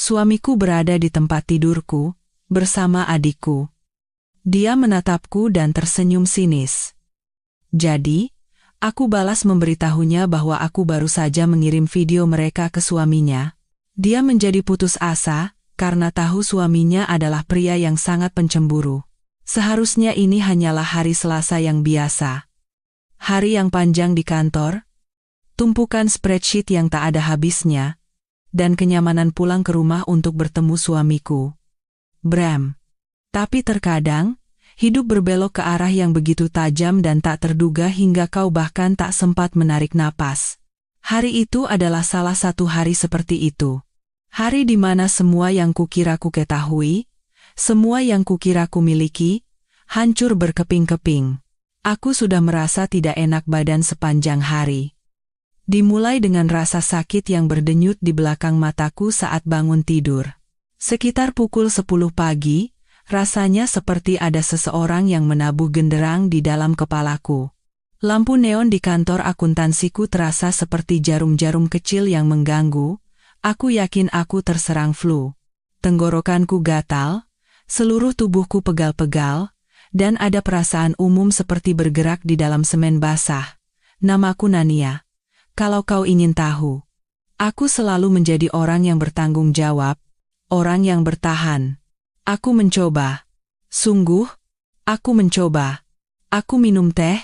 Suamiku berada di tempat tidurku, bersama adikku. Dia menatapku dan tersenyum sinis. Jadi, aku balas memberitahunya bahwa aku baru saja mengirim video mereka ke suaminya. Dia menjadi putus asa, karena tahu suaminya adalah pria yang sangat pencemburu. Seharusnya ini hanyalah hari Selasa yang biasa. Hari yang panjang di kantor, tumpukan spreadsheet yang tak ada habisnya, dan kenyamanan pulang ke rumah untuk bertemu suamiku. Bram. Tapi terkadang, hidup berbelok ke arah yang begitu tajam dan tak terduga hingga kau bahkan tak sempat menarik napas. Hari itu adalah salah satu hari seperti itu. Hari di mana semua yang kukira ku ketahui, semua yang kukira ku miliki, hancur berkeping-keping. Aku sudah merasa tidak enak badan sepanjang hari. Dimulai dengan rasa sakit yang berdenyut di belakang mataku saat bangun tidur. Sekitar pukul 10 pagi, rasanya seperti ada seseorang yang menabuh genderang di dalam kepalaku. Lampu neon di kantor akuntansiku terasa seperti jarum-jarum kecil yang mengganggu. Aku yakin aku terserang flu. Tenggorokanku gatal, seluruh tubuhku pegal-pegal, dan ada perasaan umum seperti bergerak di dalam semen basah. Namaku Nania. Kalau kau ingin tahu, aku selalu menjadi orang yang bertanggung jawab, orang yang bertahan. Aku mencoba. Sungguh, aku mencoba. Aku minum teh,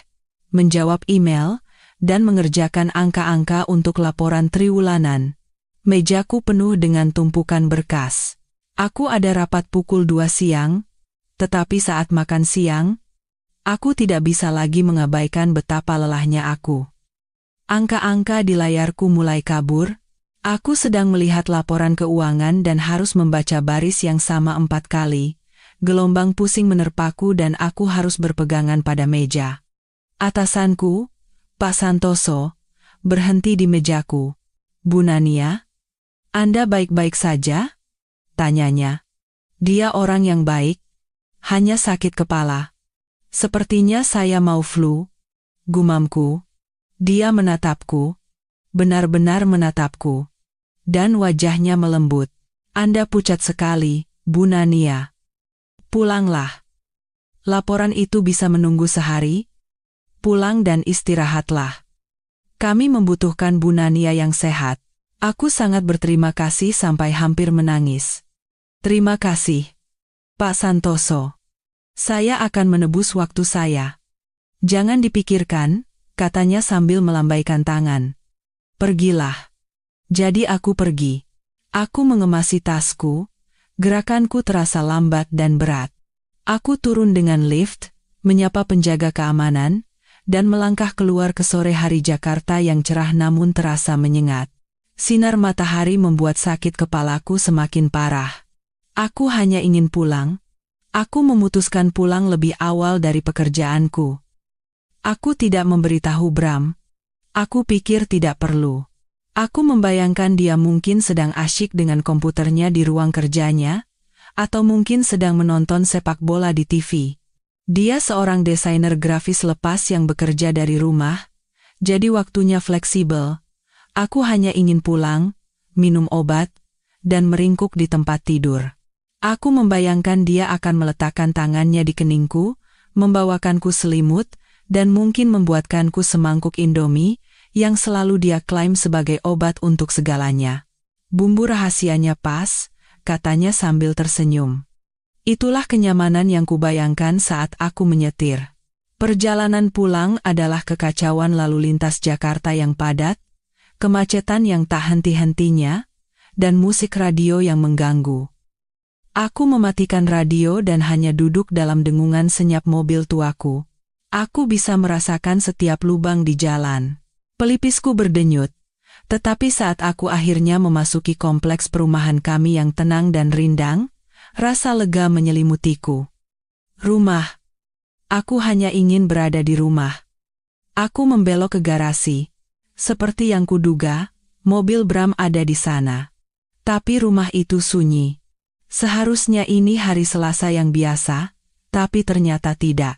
menjawab email, dan mengerjakan angka-angka untuk laporan triwulanan. Mejaku penuh dengan tumpukan berkas. Aku ada rapat pukul 2 siang, tetapi saat makan siang, aku tidak bisa lagi mengabaikan betapa lelahnya aku. Angka-angka di layarku mulai kabur. Aku sedang melihat laporan keuangan dan harus membaca baris yang sama 4 kali. Gelombang pusing menerpaku dan aku harus berpegangan pada meja. Atasanku, Pak Santoso, berhenti di mejaku. Bu Nania, Anda baik-baik saja? Tanyanya. Dia orang yang baik, hanya sakit kepala. Sepertinya saya mau flu, gumamku. Dia menatapku, benar-benar menatapku, dan wajahnya melembut. Anda pucat sekali, Bu Nania. Pulanglah. Laporan itu bisa menunggu sehari. Pulang dan istirahatlah. Kami membutuhkan Bu Nania yang sehat. Aku sangat berterima kasih sampai hampir menangis. Terima kasih, Pak Santoso. Saya akan menebus waktu saya. Jangan dipikirkan, katanya sambil melambaikan tangan. Pergilah. Jadi aku pergi. Aku mengemasi tasku, gerakanku terasa lambat dan berat. Aku turun dengan lift, menyapa penjaga keamanan, dan melangkah keluar ke sore hari Jakarta yang cerah namun terasa menyengat. Sinar matahari membuat sakit kepalaku semakin parah. Aku hanya ingin pulang. Aku memutuskan pulang lebih awal dari pekerjaanku. Aku tidak memberitahu Bram. Aku pikir tidak perlu. Aku membayangkan dia mungkin sedang asyik dengan komputernya di ruang kerjanya, atau mungkin sedang menonton sepak bola di TV. Dia seorang desainer grafis lepas yang bekerja dari rumah, jadi waktunya fleksibel. Aku hanya ingin pulang, minum obat, dan meringkuk di tempat tidur. Aku membayangkan dia akan meletakkan tangannya di keningku, membawakanku selimut, dan mungkin membuatkanku semangkuk Indomie, yang selalu dia klaim sebagai obat untuk segalanya. Bumbu rahasianya pas, katanya sambil tersenyum. Itulah kenyamanan yang kubayangkan saat aku menyetir. Perjalanan pulang adalah kekacauan lalu lintas Jakarta yang padat, kemacetan yang tak henti-hentinya, dan musik radio yang mengganggu. Aku mematikan radio dan hanya duduk dalam dengungan senyap mobil tuaku. Aku bisa merasakan setiap lubang di jalan. Pelipisku berdenyut. Tetapi saat aku akhirnya memasuki kompleks perumahan kami yang tenang dan rindang, rasa lega menyelimutiku. Rumah. Aku hanya ingin berada di rumah. Aku membelok ke garasi. Seperti yang kuduga, mobil Bram ada di sana. Tapi rumah itu sunyi. Seharusnya ini hari Selasa yang biasa, tapi ternyata tidak.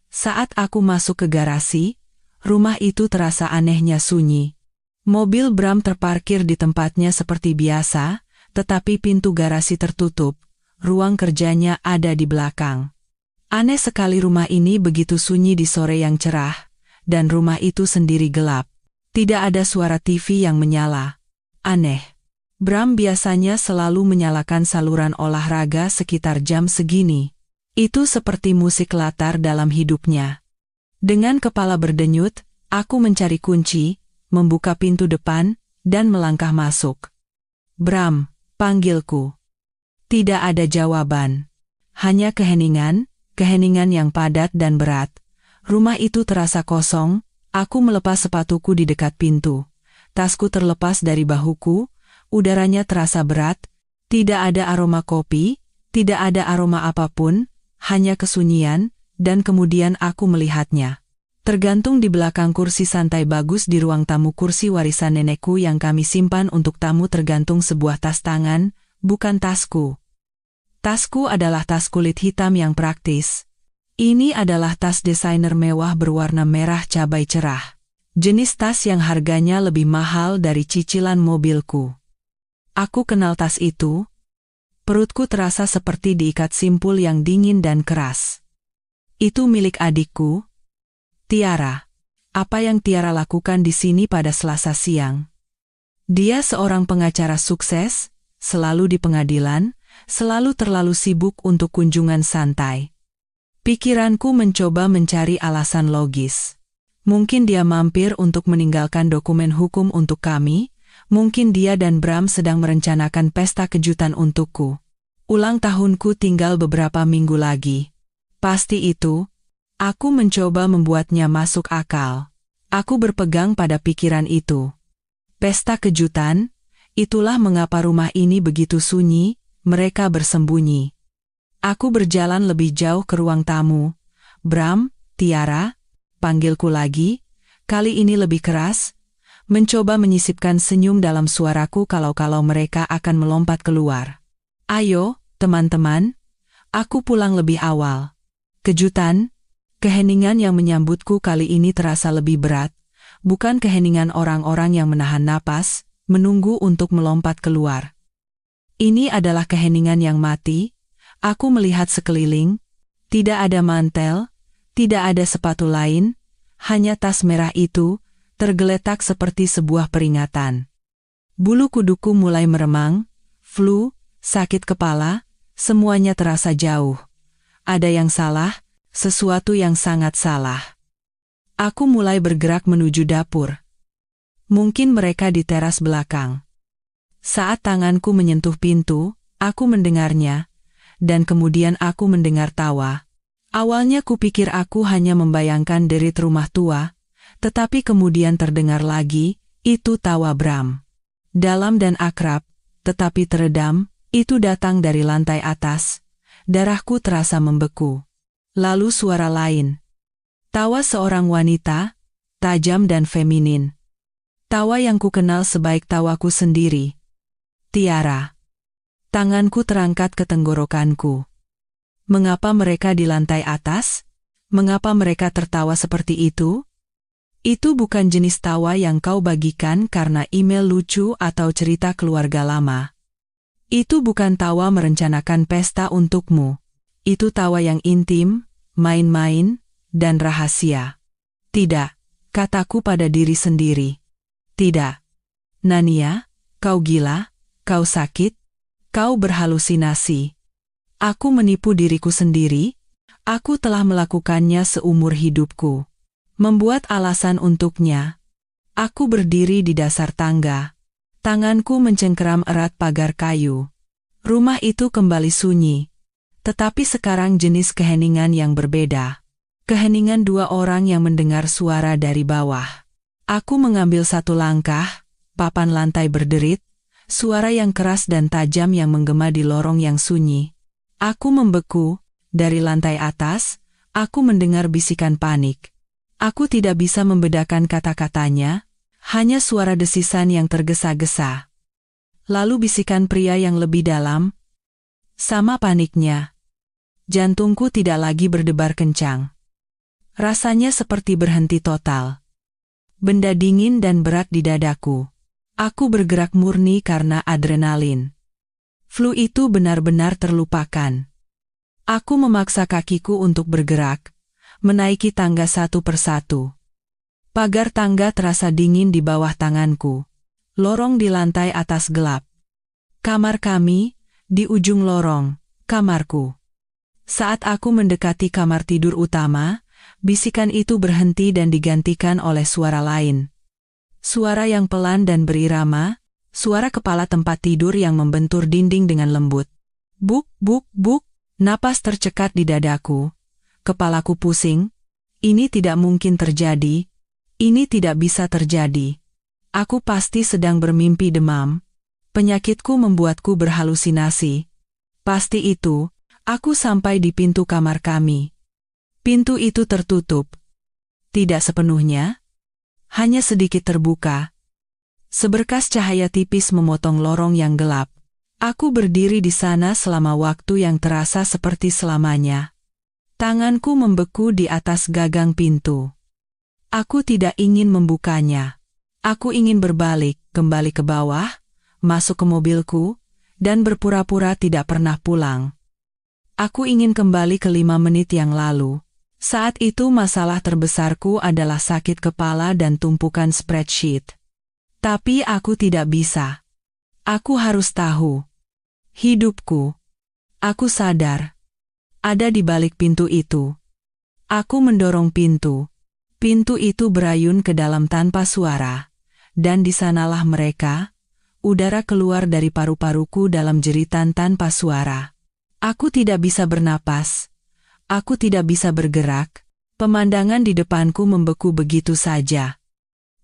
Saat aku masuk ke garasi, rumah itu terasa anehnya sunyi. Mobil Bram terparkir di tempatnya seperti biasa, tetapi pintu garasi tertutup, ruang kerjanya ada di belakang. Aneh sekali rumah ini begitu sunyi di sore yang cerah, dan rumah itu sendiri gelap. Tidak ada suara TV yang menyala. Aneh. Bram biasanya selalu menyalakan saluran olahraga sekitar jam segini. Itu seperti musik latar dalam hidupnya. Dengan kepala berdenyut, aku mencari kunci, membuka pintu depan, dan melangkah masuk. Bram, panggilku. Tidak ada jawaban. Hanya keheningan yang padat dan berat. Rumah itu terasa kosong, aku melepas sepatuku di dekat pintu. Tasku terlepas dari bahuku, udaranya terasa berat, tidak ada aroma kopi, tidak ada aroma apapun, hanya kesunyian, dan kemudian aku melihatnya. Tergantung di belakang kursi santai bagus di ruang tamu kursi warisan nenekku yang kami simpan untuk tamu tergantung sebuah tas tangan, bukan tasku. Tasku adalah tas kulit hitam yang praktis. Ini adalah tas desainer mewah berwarna merah cabai cerah. Jenis tas yang harganya lebih mahal dari cicilan mobilku. Aku kenal tas itu. Perutku terasa seperti diikat simpul yang dingin dan keras. Itu milik adikku, Tiara. Apa yang Tiara lakukan di sini pada Selasa siang? Dia seorang pengacara sukses, selalu di pengadilan, selalu terlalu sibuk untuk kunjungan santai. Pikiranku mencoba mencari alasan logis. Mungkin dia mampir untuk meninggalkan dokumen hukum untuk kami, mungkin dia dan Bram sedang merencanakan pesta kejutan untukku. Ulang tahunku tinggal beberapa minggu lagi. Pasti itu. Aku mencoba membuatnya masuk akal. Aku berpegang pada pikiran itu. Pesta kejutan, itulah mengapa rumah ini begitu sunyi. Mereka bersembunyi. Aku berjalan lebih jauh ke ruang tamu. Bram, Tiara, panggilku lagi, kali ini lebih keras, mencoba menyisipkan senyum dalam suaraku kalau mereka akan melompat keluar. Ayo, teman-teman, aku pulang lebih awal. Kejutan, keheningan yang menyambutku kali ini terasa lebih berat, bukan keheningan orang-orang yang menahan napas, menunggu untuk melompat keluar. Ini adalah keheningan yang mati. Aku melihat sekeliling, tidak ada mantel, tidak ada sepatu lain, hanya tas merah itu, tergeletak seperti sebuah peringatan. Bulu kuduku mulai meremang, flu, sakit kepala, semuanya terasa jauh. Ada yang salah, sesuatu yang sangat salah. Aku mulai bergerak menuju dapur. Mungkin mereka di teras belakang. Saat tanganku menyentuh pintu, aku mendengarnya, dan kemudian aku mendengar tawa. Awalnya kupikir aku hanya membayangkan derit rumah tua, tetapi kemudian terdengar lagi, itu tawa Bram. Dalam dan akrab, tetapi teredam, itu datang dari lantai atas. Darahku terasa membeku. Lalu suara lain. Tawa seorang wanita, tajam dan feminin. Tawa yang kukenal sebaik tawaku sendiri. Tiara. Tanganku terangkat ke tenggorokanku. Mengapa mereka di lantai atas? Mengapa mereka tertawa seperti itu? Itu bukan jenis tawa yang kau bagikan karena email lucu atau cerita keluarga lama. Itu bukan tawa merencanakan pesta untukmu. Itu tawa yang intim, main-main, dan rahasia. Tidak, kataku pada diri sendiri. Tidak. Nania, kau gila? Kau sakit? Kau berhalusinasi. Aku menipu diriku sendiri. Aku telah melakukannya seumur hidupku. Membuat alasan untuknya. Aku berdiri di dasar tangga. Tanganku mencengkeram erat pagar kayu. Rumah itu kembali sunyi. Tetapi sekarang jenis keheningan yang berbeda. Keheningan dua orang yang mendengar suara dari bawah. Aku mengambil satu langkah, papan lantai berderit, suara yang keras dan tajam yang menggema di lorong yang sunyi. Aku membeku, dari lantai atas, aku mendengar bisikan panik. Aku tidak bisa membedakan kata-katanya, hanya suara desisan yang tergesa-gesa. Lalu bisikan pria yang lebih dalam. Sama paniknya. Jantungku tidak lagi berdebar kencang. Rasanya seperti berhenti total. Benda dingin dan berat di dadaku. Aku bergerak murni karena adrenalin. Flu itu benar-benar terlupakan. Aku memaksa kakiku untuk bergerak, menaiki tangga satu persatu. Pagar tangga terasa dingin di bawah tanganku. Lorong di lantai atas gelap. Kamar kami, di ujung lorong, kamarku. Saat aku mendekati kamar tidur utama, bisikan itu berhenti dan digantikan oleh suara lain. Suara yang pelan dan berirama, suara kepala tempat tidur yang membentur dinding dengan lembut. Buk, buk, buk, napas tercekat di dadaku. Kepalaku pusing. Ini tidak mungkin terjadi. Ini tidak bisa terjadi. Aku pasti sedang bermimpi demam. Penyakitku membuatku berhalusinasi. Pasti itu, aku sampai di pintu kamar kami. Pintu itu tertutup. Tidak sepenuhnya. Hanya sedikit terbuka. Seberkas cahaya tipis memotong lorong yang gelap. Aku berdiri di sana selama waktu yang terasa seperti selamanya. Tanganku membeku di atas gagang pintu. Aku tidak ingin membukanya. Aku ingin berbalik, kembali ke bawah, masuk ke mobilku, dan berpura-pura tidak pernah pulang. Aku ingin kembali ke 5 menit yang lalu. Saat itu masalah terbesarku adalah sakit kepala dan tumpukan spreadsheet. Tapi aku tidak bisa. Aku harus tahu. Hidupku. Aku sadar. Ada di balik pintu itu. Aku mendorong pintu. Pintu itu berayun ke dalam tanpa suara. Dan di sanalah mereka. Udara keluar dari paru-paruku dalam jeritan tanpa suara. Aku tidak bisa bernapas. Aku tidak bisa bergerak. Pemandangan di depanku membeku begitu saja.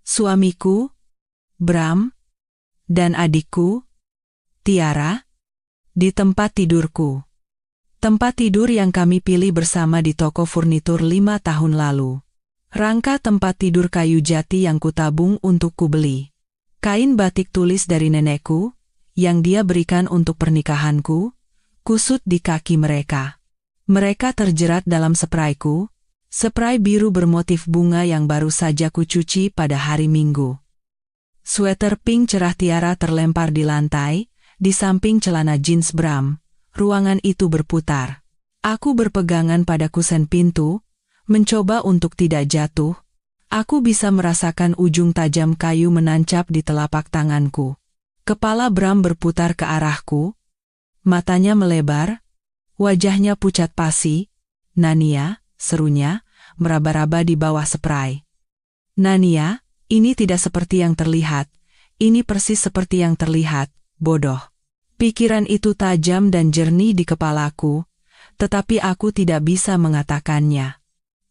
Suamiku, Bram, dan adikku, Tiara, di tempat tidurku. Tempat tidur yang kami pilih bersama di toko furnitur 5 tahun lalu. Rangka tempat tidur kayu jati yang kutabung untuk kubeli. Kain batik tulis dari nenekku, yang dia berikan untuk pernikahanku, kusut di kaki mereka. Mereka terjerat dalam sprayku, spray biru bermotif bunga yang baru saja kucuci pada hari Minggu. Sweater pink cerah Tiara terlempar di lantai, di samping celana jeans Bram. Ruangan itu berputar. Aku berpegangan pada kusen pintu, mencoba untuk tidak jatuh. Aku bisa merasakan ujung tajam kayu menancap di telapak tanganku. Kepala Bram berputar ke arahku. Matanya melebar. Wajahnya pucat pasi. "Nania," serunya, meraba-raba di bawah spray. "Nania, ini tidak seperti yang terlihat. Ini persis seperti yang terlihat, bodoh." Pikiran itu tajam dan jernih di kepalaku, tetapi aku tidak bisa mengatakannya.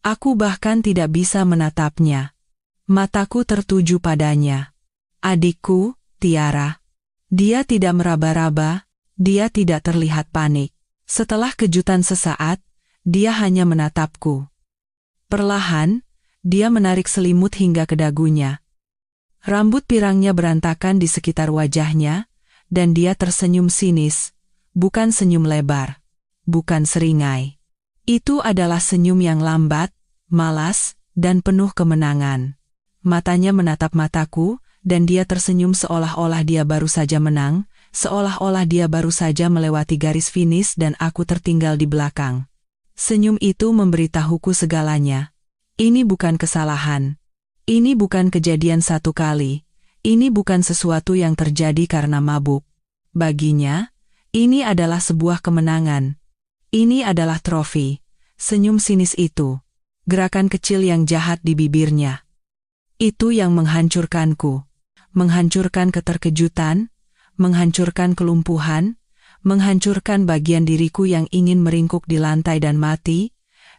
Aku bahkan tidak bisa menatapnya. Mataku tertuju padanya. Adikku, Tiara. Dia tidak meraba-raba, dia tidak terlihat panik. Setelah kejutan sesaat, dia hanya menatapku. Perlahan, dia menarik selimut hingga ke dagunya. Rambut pirangnya berantakan di sekitar wajahnya, dan dia tersenyum sinis, bukan senyum lebar, bukan seringai. Itu adalah senyum yang lambat, malas, dan penuh kemenangan. Matanya menatap mataku, dan dia tersenyum seolah-olah dia baru saja menang, seolah-olah dia baru saja melewati garis finish dan aku tertinggal di belakang. Senyum itu memberitahuku segalanya. Ini bukan kesalahan. Ini bukan kejadian satu kali. Ini bukan sesuatu yang terjadi karena mabuk. Baginya, ini adalah sebuah kemenangan. Ini adalah trofi. Senyum sinis itu. Gerakan kecil yang jahat di bibirnya. Itu yang menghancurkanku. Menghancurkan keterkejutan, menghancurkan kelumpuhan, menghancurkan bagian diriku yang ingin meringkuk di lantai dan mati,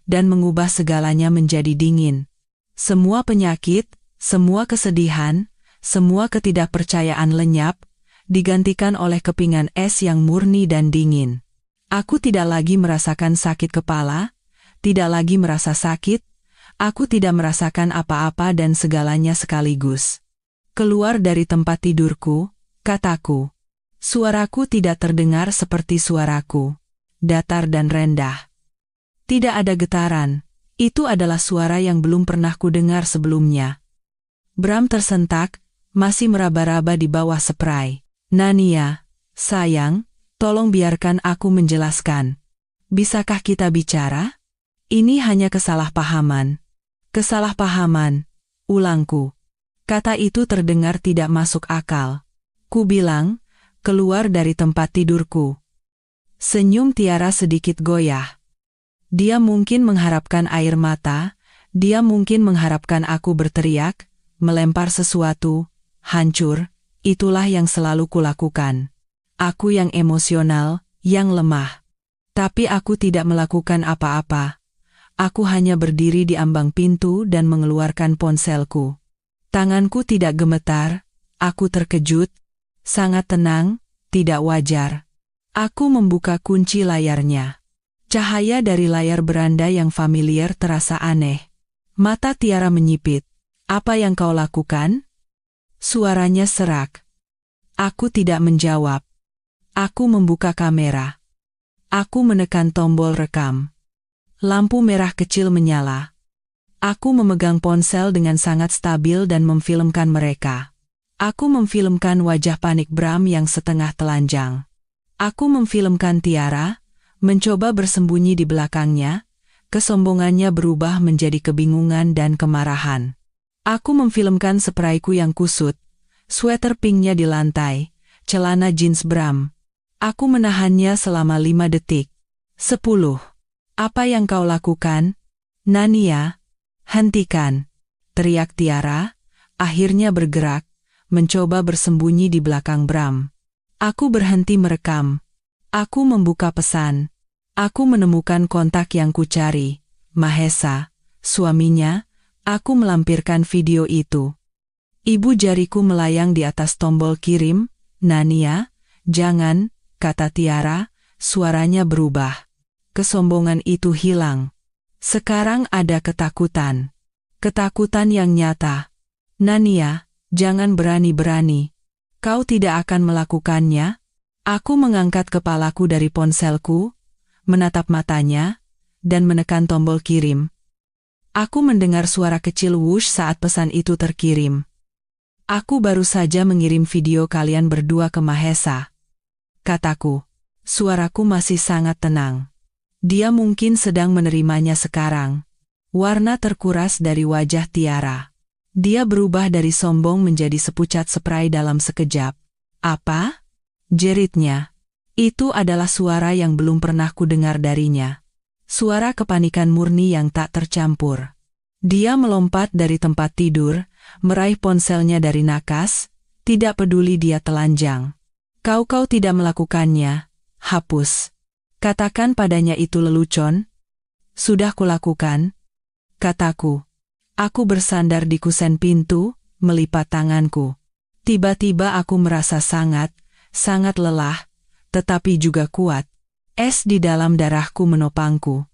dan mengubah segalanya menjadi dingin. Semua penyakit, semua kesedihan, semua ketidakpercayaan lenyap, digantikan oleh kepingan es yang murni dan dingin. Aku tidak lagi merasakan sakit kepala, tidak lagi merasa sakit, aku tidak merasakan apa-apa dan segalanya sekaligus. Keluar dari tempat tidurku, kataku. Suaraku tidak terdengar seperti suaraku. Datar dan rendah. Tidak ada getaran. Itu adalah suara yang belum pernah kudengar sebelumnya. Bram tersentak, masih meraba-raba di bawah spray. "Nania, sayang, Tolong biarkan aku menjelaskan. Bisakah kita bicara? Ini hanya kesalahpahaman. Kesalahpahaman, ulangku. Kata itu terdengar tidak masuk akal. Ku bilang, keluar dari tempat tidurku. Senyum Tiara sedikit goyah. Dia mungkin mengharapkan air mata, dia mungkin mengharapkan aku berteriak, melempar sesuatu, hancur, itulah yang selalu kulakukan. Aku yang emosional, yang lemah. Tapi aku tidak melakukan apa-apa. Aku hanya berdiri di ambang pintu dan mengeluarkan ponselku. Tanganku tidak gemetar, aku terkejut, sangat tenang, tidak wajar. Aku membuka kunci layarnya. Cahaya dari layar beranda yang familiar terasa aneh. Mata Tiara menyipit. Apa yang kau lakukan? Suaranya serak. Aku tidak menjawab. Aku membuka kamera. Aku menekan tombol rekam. Lampu merah kecil menyala. Aku memegang ponsel dengan sangat stabil dan memfilmkan mereka. Aku memfilmkan wajah panik Bram yang setengah telanjang. Aku memfilmkan Tiara, mencoba bersembunyi di belakangnya, kesombongannya berubah menjadi kebingungan dan kemarahan. Aku memfilmkan sprayku yang kusut, sweater pinknya di lantai, celana jeans Bram. Aku menahannya selama 5 detik. 10. Apa yang kau lakukan? Nania, hentikan. Teriak Tiara, akhirnya bergerak, mencoba bersembunyi di belakang Bram. Aku berhenti merekam. Aku membuka pesan. Aku menemukan kontak yang kucari. Mahesa, suaminya, aku melampirkan video itu. Ibu jariku melayang di atas tombol kirim. Nania, jangan, kata Tiara, suaranya berubah. Kesombongan itu hilang. Sekarang ada ketakutan. Ketakutan yang nyata. Nania, jangan berani-berani. Kau tidak akan melakukannya. Aku mengangkat kepalaku dari ponselku, menatap matanya, dan menekan tombol kirim. Aku mendengar suara kecil wush saat pesan itu terkirim. Aku baru saja mengirim video kalian berdua ke Mahesa. Kataku. Suaraku masih sangat tenang. Dia mungkin sedang menerimanya sekarang. Warna terkuras dari wajah Tiara. Dia berubah dari sombong menjadi sepucat spray dalam sekejap. Apa? Jeritnya. Itu adalah suara yang belum pernah kudengar darinya. Suara kepanikan murni yang tak tercampur. Dia melompat dari tempat tidur, meraih ponselnya dari nakas, tidak peduli dia telanjang. Kau tidak melakukannya, hapus. Katakan padanya itu lelucon. Sudah kulakukan, kataku. Aku bersandar di kusen pintu, melipat tanganku. Tiba-tiba aku merasa sangat lelah, tetapi juga kuat. Es di dalam darahku menopangku.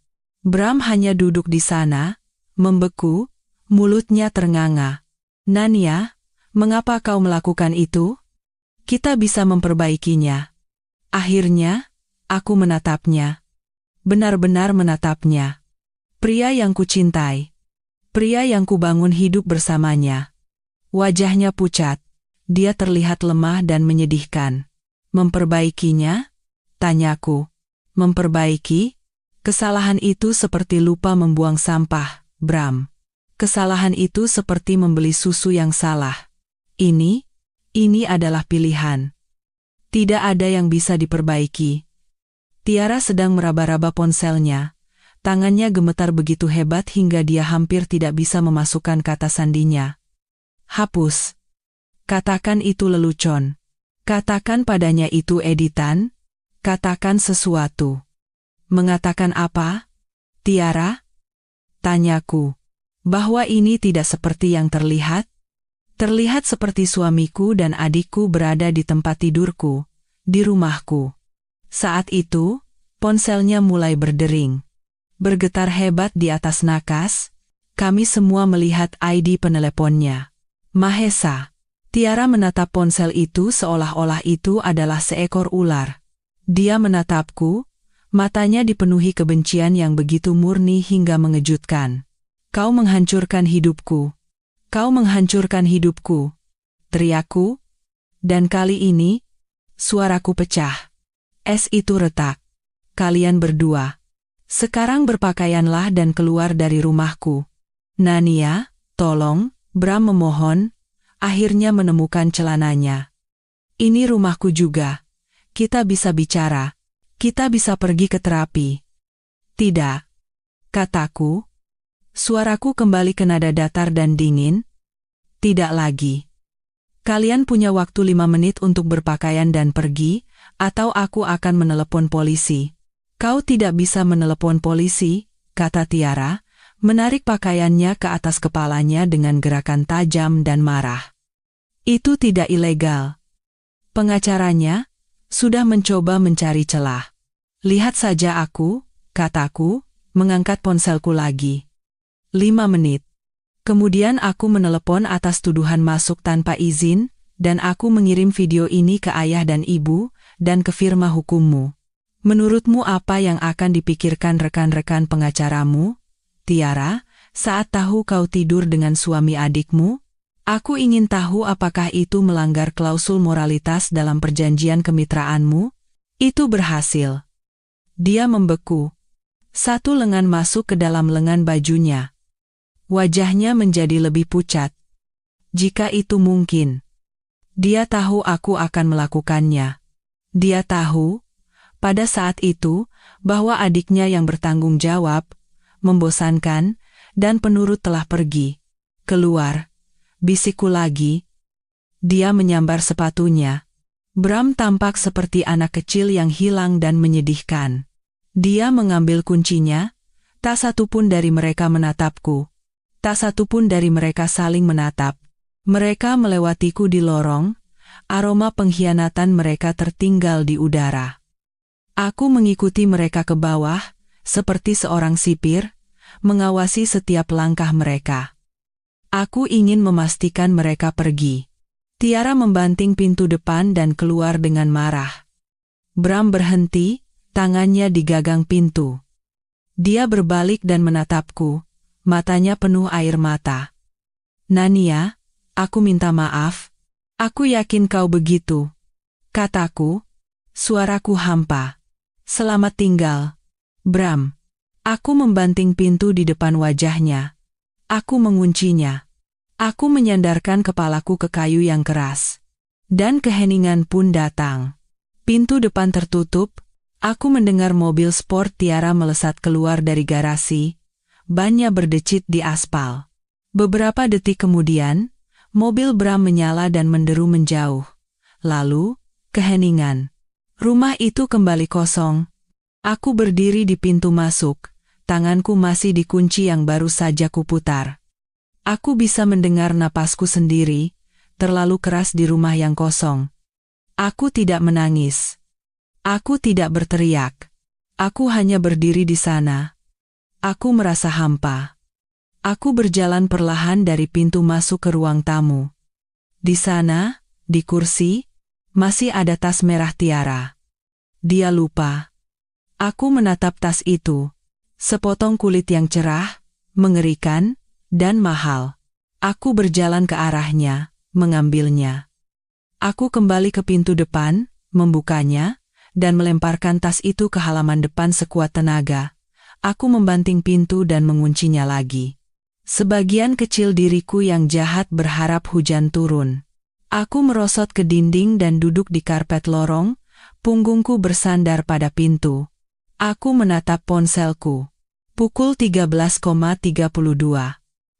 Bram hanya duduk di sana, membeku, mulutnya ternganga. Nania, mengapa kau melakukan itu? Kita bisa memperbaikinya. Akhirnya, aku menatapnya. Benar-benar menatapnya. Pria yang kucintai. Pria yang kubangun hidup bersamanya. Wajahnya pucat. Dia terlihat lemah dan menyedihkan. Memperbaikinya? Tanyaku. Memperbaiki? Kesalahan itu seperti lupa membuang sampah, Bram. Kesalahan itu seperti membeli susu yang salah. Ini adalah pilihan. Tidak ada yang bisa diperbaiki. Tiara sedang meraba-raba ponselnya. Tangannya gemetar begitu hebat hingga dia hampir tidak bisa memasukkan kata sandinya. Hapus. Katakan itu lelucon. Katakan padanya itu editan. Katakan sesuatu. Mengatakan apa? Tiara? Tanyaku. Bahwa ini tidak seperti yang terlihat? Terlihat seperti suamiku dan adikku berada di tempat tidurku, di rumahku. Saat itu, ponselnya mulai berdering. Bergetar hebat di atas nakas, kami semua melihat ID peneleponnya. Mahesa. Tiara menatap ponsel itu seolah-olah itu adalah seekor ular. Dia menatapku, matanya dipenuhi kebencian yang begitu murni hingga mengejutkan. Kau menghancurkan hidupku. Kau menghancurkan hidupku. Teriakku. Dan kali ini, suaraku pecah. Es itu retak. Kalian berdua. Sekarang berpakaianlah dan keluar dari rumahku. Nania, tolong, Bram memohon, akhirnya menemukan celananya. Ini rumahku juga. Kita bisa bicara. Kita bisa pergi ke terapi. Tidak. Kataku. Suaraku kembali ke nada datar dan dingin. Tidak lagi. Kalian punya waktu 5 menit untuk berpakaian dan pergi, atau aku akan menelepon polisi. Kau tidak bisa menelepon polisi, kata Tiara, menarik pakaiannya ke atas kepalanya dengan gerakan tajam dan marah. Itu tidak ilegal. Pengacaranya sudah mencoba mencari celah. Lihat saja aku, kataku, mengangkat ponselku lagi. 5 menit. Kemudian aku menelepon atas tuduhan masuk tanpa izin, dan aku mengirim video ini ke ayah dan ibu, dan ke firma hukummu. Menurutmu apa yang akan dipikirkan rekan-rekan pengacaramu, Tiara, saat tahu kau tidur dengan suami adikmu? Aku ingin tahu apakah itu melanggar klausul moralitas dalam perjanjian kemitraanmu? Itu berhasil. Dia membeku. Satu lengan masuk ke dalam lengan bajunya. Wajahnya menjadi lebih pucat. Jika itu mungkin. Dia tahu aku akan melakukannya. Dia tahu, pada saat itu, bahwa adiknya yang bertanggung jawab, membosankan, dan penurut telah pergi. Keluar. Bisikku lagi. Dia menyambar sepatunya. Bram tampak seperti anak kecil yang hilang dan menyedihkan. Dia mengambil kuncinya. Tak satu pun dari mereka menatapku. Tak satu pun dari mereka saling menatap. Mereka melewatiku di lorong, aroma pengkhianatan mereka tertinggal di udara. Aku mengikuti mereka ke bawah, seperti seorang sipir, mengawasi setiap langkah mereka. Aku ingin memastikan mereka pergi. Tiara membanting pintu depan dan keluar dengan marah. Bram berhenti, tangannya di gagang pintu. Dia berbalik dan menatapku. Matanya penuh air mata. Nania, aku minta maaf. Aku yakin kau begitu. Kataku. Suaraku hampa. Selamat tinggal. Bram. Aku membanting pintu di depan wajahnya. Aku menguncinya. Aku menyandarkan kepalaku ke kayu yang keras. Dan keheningan pun datang. Pintu depan tertutup. Aku mendengar mobil sport Tiara melesat keluar dari garasi. Bannya berdecit di aspal. Beberapa detik kemudian, mobil Bram menyala dan menderu menjauh. Lalu, keheningan. Rumah itu kembali kosong. Aku berdiri di pintu masuk, tanganku masih dikunci yang baru saja kuputar. Aku bisa mendengar napasku sendiri, terlalu keras di rumah yang kosong. Aku tidak menangis. Aku tidak berteriak. Aku hanya berdiri di sana. Aku merasa hampa. Aku berjalan perlahan dari pintu masuk ke ruang tamu. Di sana, di kursi, masih ada tas merah Tiara. Dia lupa. Aku menatap tas itu. Sepotong kulit yang cerah, mengerikan, dan mahal. Aku berjalan ke arahnya, mengambilnya. Aku kembali ke pintu depan, membukanya, dan melemparkan tas itu ke halaman depan sekuat tenaga. Aku membanting pintu dan menguncinya lagi. Sebagian kecil diriku yang jahat berharap hujan turun. Aku merosot ke dinding dan duduk di karpet lorong, punggungku bersandar pada pintu. Aku menatap ponselku. Pukul 13,32.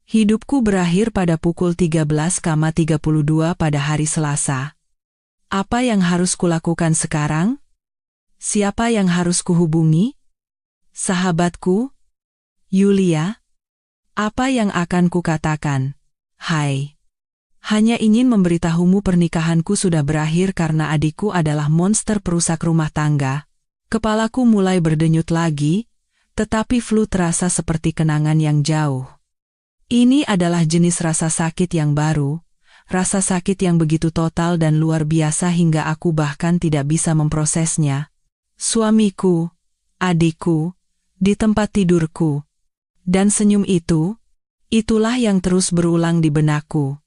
Hidupku berakhir pada pukul 13,32 pada hari Selasa. Apa yang harus kulakukan sekarang? Siapa yang harus kuhubungi? Sahabatku? Yulia? Apa yang akan kukatakan? Hai. Hanya ingin memberitahumu pernikahanku sudah berakhir karena adikku adalah monster perusak rumah tangga. Kepalaku mulai berdenyut lagi, tetapi flu terasa seperti kenangan yang jauh. Ini adalah jenis rasa sakit yang baru, rasa sakit yang begitu total dan luar biasa hingga aku bahkan tidak bisa memprosesnya. Suamiku, adikku, di tempat tidurku. Dan senyum itu, itulah yang terus berulang di benakku.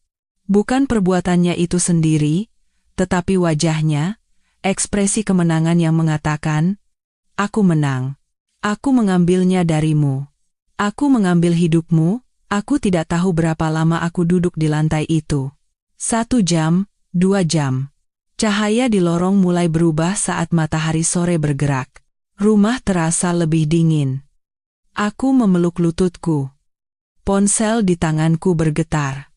Bukan perbuatannya itu sendiri, tetapi wajahnya, ekspresi kemenangan yang mengatakan, "Aku menang. Aku mengambilnya darimu. Aku mengambil hidupmu." Aku tidak tahu berapa lama aku duduk di lantai itu. 1 jam, 2 jam. Cahaya di lorong mulai berubah saat matahari sore bergerak. Rumah terasa lebih dingin. Aku memeluk lututku. Ponsel di tanganku bergetar.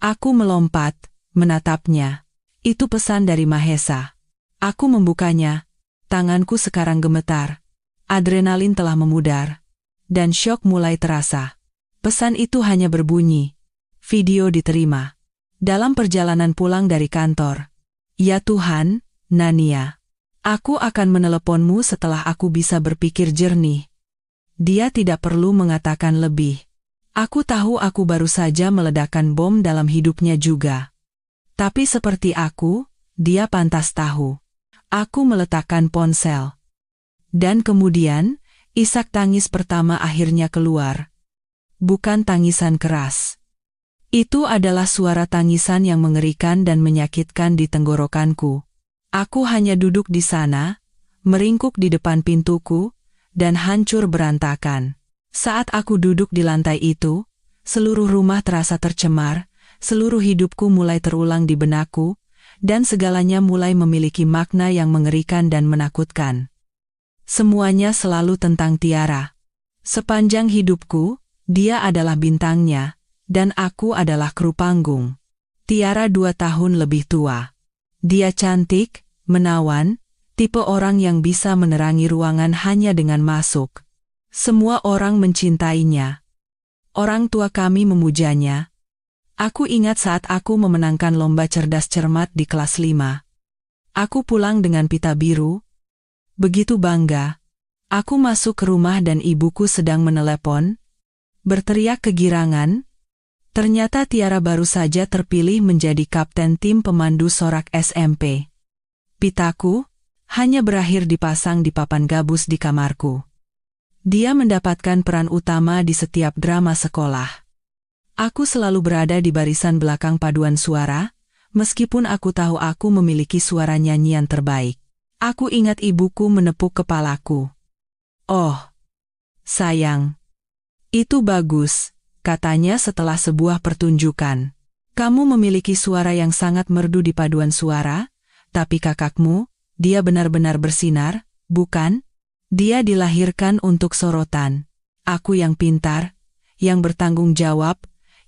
Aku melompat, menatapnya. Itu pesan dari Mahesa. Aku membukanya. Tanganku sekarang gemetar. Adrenalin telah memudar. Dan syok mulai terasa. Pesan itu hanya berbunyi. Video diterima. Dalam perjalanan pulang dari kantor. Ya Tuhan, Nania. Aku akan meneleponmu setelah aku bisa berpikir jernih. Dia tidak perlu mengatakan lebih. Aku tahu aku baru saja meledakkan bom dalam hidupnya juga. Tapi seperti aku, dia pantas tahu. Aku meletakkan ponsel. Dan kemudian, isak tangis pertama akhirnya keluar. Bukan tangisan keras. Itu adalah suara tangisan yang mengerikan dan menyakitkan di tenggorokanku. Aku hanya duduk di sana, meringkuk di depan pintuku, dan hancur berantakan. Saat aku duduk di lantai itu, seluruh rumah terasa tercemar, seluruh hidupku mulai terulang di benakku, dan segalanya mulai memiliki makna yang mengerikan dan menakutkan. Semuanya selalu tentang Tiara. Sepanjang hidupku, dia adalah bintangnya, dan aku adalah kru panggung. Tiara 2 tahun lebih tua. Dia cantik, menawan, tipe orang yang bisa menerangi ruangan hanya dengan masuk. Semua orang mencintainya. Orang tua kami memujanya. Aku ingat saat aku memenangkan lomba cerdas cermat di kelas 5. Aku pulang dengan pita biru. Begitu bangga. Aku masuk ke rumah dan ibuku sedang menelepon. Berteriak kegirangan. Ternyata Tiara baru saja terpilih menjadi kapten tim pemandu sorak SMP. Pitaku hanya berakhir dipasang di papan gabus di kamarku. Dia mendapatkan peran utama di setiap drama sekolah. Aku selalu berada di barisan belakang paduan suara, meskipun aku tahu aku memiliki suara nyanyian terbaik. Aku ingat ibuku menepuk kepalaku. "Oh, sayang. Itu bagus," katanya setelah sebuah pertunjukan. "Kamu memiliki suara yang sangat merdu di paduan suara, tapi kakakmu, dia benar-benar bersinar, bukan? Dia dilahirkan untuk sorotan. Aku yang pintar, yang bertanggung jawab,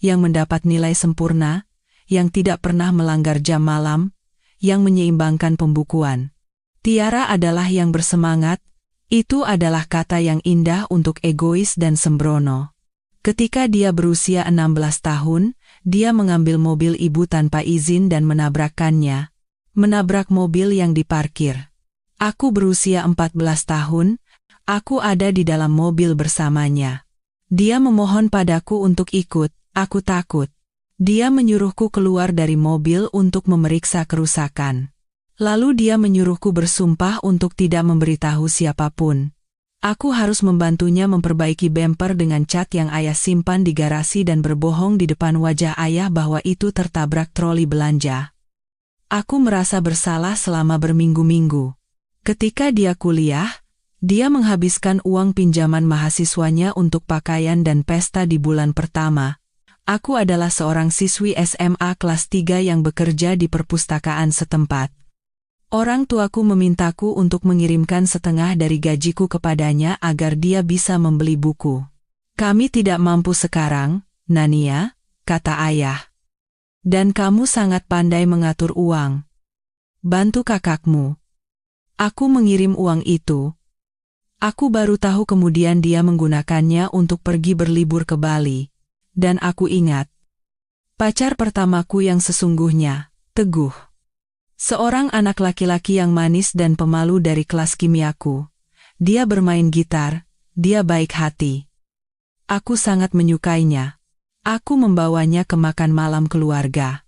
yang mendapat nilai sempurna, yang tidak pernah melanggar jam malam, yang menyeimbangkan pembukuan. Tiara adalah yang bersemangat." Itu adalah kata yang indah untuk egois dan sembrono. Ketika dia berusia 16 tahun, dia mengambil mobil ibu tanpa izin dan menabrakkannya. Menabrak mobil yang diparkir. Aku berusia 14 tahun, aku ada di dalam mobil bersamanya. Dia memohon padaku untuk ikut, aku takut. Dia menyuruhku keluar dari mobil untuk memeriksa kerusakan. Lalu dia menyuruhku bersumpah untuk tidak memberitahu siapapun. Aku harus membantunya memperbaiki bemper dengan cat yang ayah simpan di garasi dan berbohong di depan wajah ayah bahwa itu tertabrak troli belanja. Aku merasa bersalah selama berminggu-minggu. Ketika dia kuliah, dia menghabiskan uang pinjaman mahasiswanya untuk pakaian dan pesta di bulan pertama. Aku adalah seorang siswi SMA kelas 3 yang bekerja di perpustakaan setempat. Orang tuaku memintaku untuk mengirimkan setengah dari gajiku kepadanya agar dia bisa membeli buku. "Kami tidak mampu sekarang, Nania," kata ayah. "Dan kamu sangat pandai mengatur uang. Bantu kakakmu." Aku mengirim uang itu. Aku baru tahu kemudian dia menggunakannya untuk pergi berlibur ke Bali. Dan aku ingat. Pacar pertamaku yang sesungguhnya, Teguh. Seorang anak laki-laki yang manis dan pemalu dari kelas kimiaku. Dia bermain gitar, dia baik hati. Aku sangat menyukainya. Aku membawanya ke makan malam keluarga.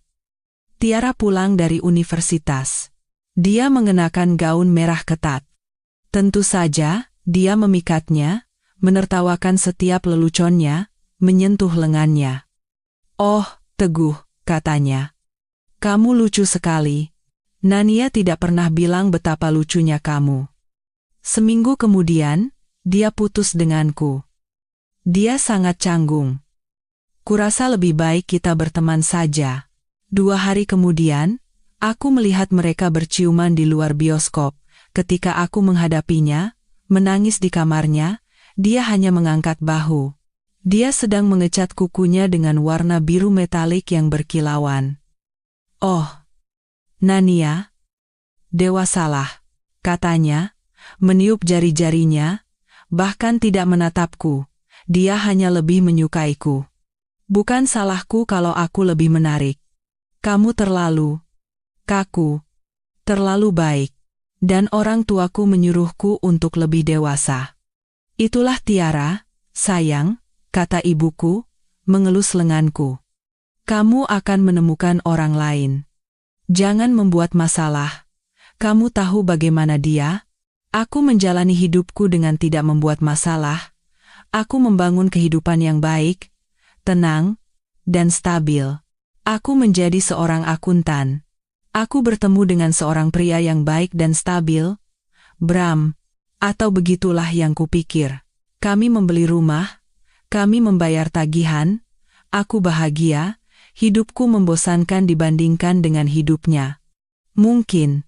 Tiara pulang dari universitas. Dia mengenakan gaun merah ketat. Tentu saja, dia memikatnya, menertawakan setiap leluconnya, menyentuh lengannya. "Oh, Teguh," katanya. "Kamu lucu sekali. Nania tidak pernah bilang betapa lucunya kamu. Seminggu kemudian, dia putus denganku. Dia sangat canggung. Kurasa lebih baik kita berteman saja. 2 hari kemudian, aku melihat mereka berciuman di luar bioskop. Ketika aku menghadapinya, menangis di kamarnya, dia hanya mengangkat bahu. Dia sedang mengecat kukunya dengan warna biru metalik yang berkilauan. Oh, Nania, dewasalah, katanya, meniup jari-jarinya, bahkan tidak menatapku. Dia hanya lebih menyukaiku. Bukan salahku kalau aku lebih menarik. Kamu terlalu kaku, terlalu baik, dan orang tuaku menyuruhku untuk lebih dewasa. Itulah Tiara, sayang, kata ibuku, mengelus lenganku. Kamu akan menemukan orang lain. Jangan membuat masalah. Kamu tahu bagaimana dia? Aku menjalani hidupku dengan tidak membuat masalah. Aku membangun kehidupan yang baik, tenang, dan stabil. Aku menjadi seorang akuntan. Aku bertemu dengan seorang pria yang baik dan stabil, Bram, atau begitulah yang kupikir. Kami membeli rumah, kami membayar tagihan, aku bahagia, hidupku membosankan dibandingkan dengan hidupnya. Mungkin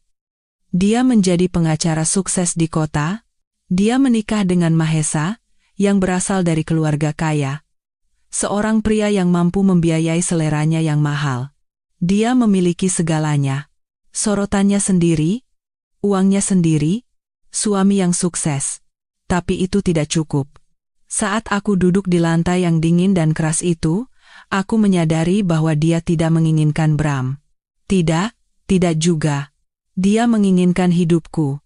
dia menjadi pengacara sukses di kota, dia menikah dengan Mahesa, yang berasal dari keluarga kaya. Seorang pria yang mampu membiayai seleranya yang mahal. Dia memiliki segalanya. Sorotannya sendiri, uangnya sendiri, suami yang sukses. Tapi itu tidak cukup. Saat aku duduk di lantai yang dingin dan keras itu, aku menyadari bahwa dia tidak menginginkan Bram. Tidak juga. Dia menginginkan hidupku.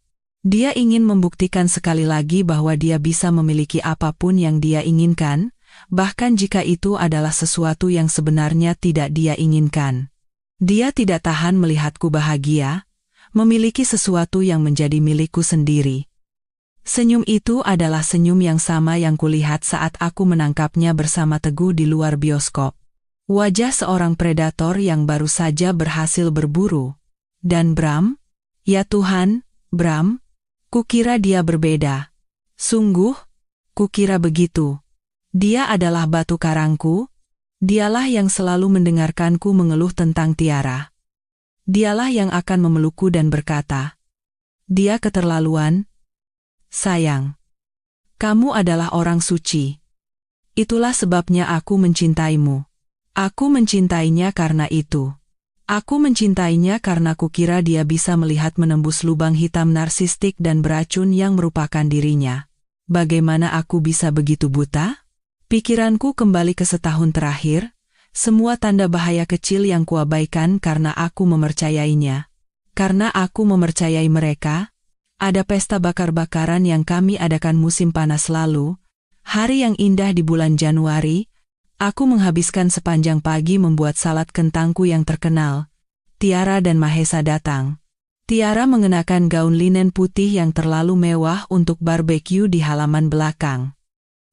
Dia ingin membuktikan sekali lagi bahwa dia bisa memiliki apapun yang dia inginkan, bahkan jika itu adalah sesuatu yang sebenarnya tidak dia inginkan. Dia tidak tahan melihatku bahagia, memiliki sesuatu yang menjadi milikku sendiri. Senyum itu adalah senyum yang sama yang kulihat saat aku menangkapnya bersama Teguh di luar bioskop. Wajah seorang predator yang baru saja berhasil berburu. Dan Bram? Ya Tuhan, Bram? Kukira dia berbeda. Sungguh? Kukira begitu. Dia adalah batu karangku. Dialah yang selalu mendengarkanku mengeluh tentang Tiara. Dialah yang akan memelukku dan berkata, "Dia keterlaluan. Sayang, kamu adalah orang suci. Itulah sebabnya aku mencintaimu. Aku mencintainya karena itu. Aku mencintainya karena kukira dia bisa melihat menembus lubang hitam narsistik dan beracun yang merupakan dirinya. Bagaimana aku bisa begitu buta?" Pikiranku kembali ke setahun terakhir, semua tanda bahaya kecil yang kuabaikan karena aku mempercayainya. Karena aku mempercayai mereka, ada pesta bakar-bakaran yang kami adakan musim panas lalu, hari yang indah di bulan Januari, aku menghabiskan sepanjang pagi membuat salad kentangku yang terkenal. Tiara dan Mahesa datang. Tiara mengenakan gaun linen putih yang terlalu mewah untuk barbeque di halaman belakang.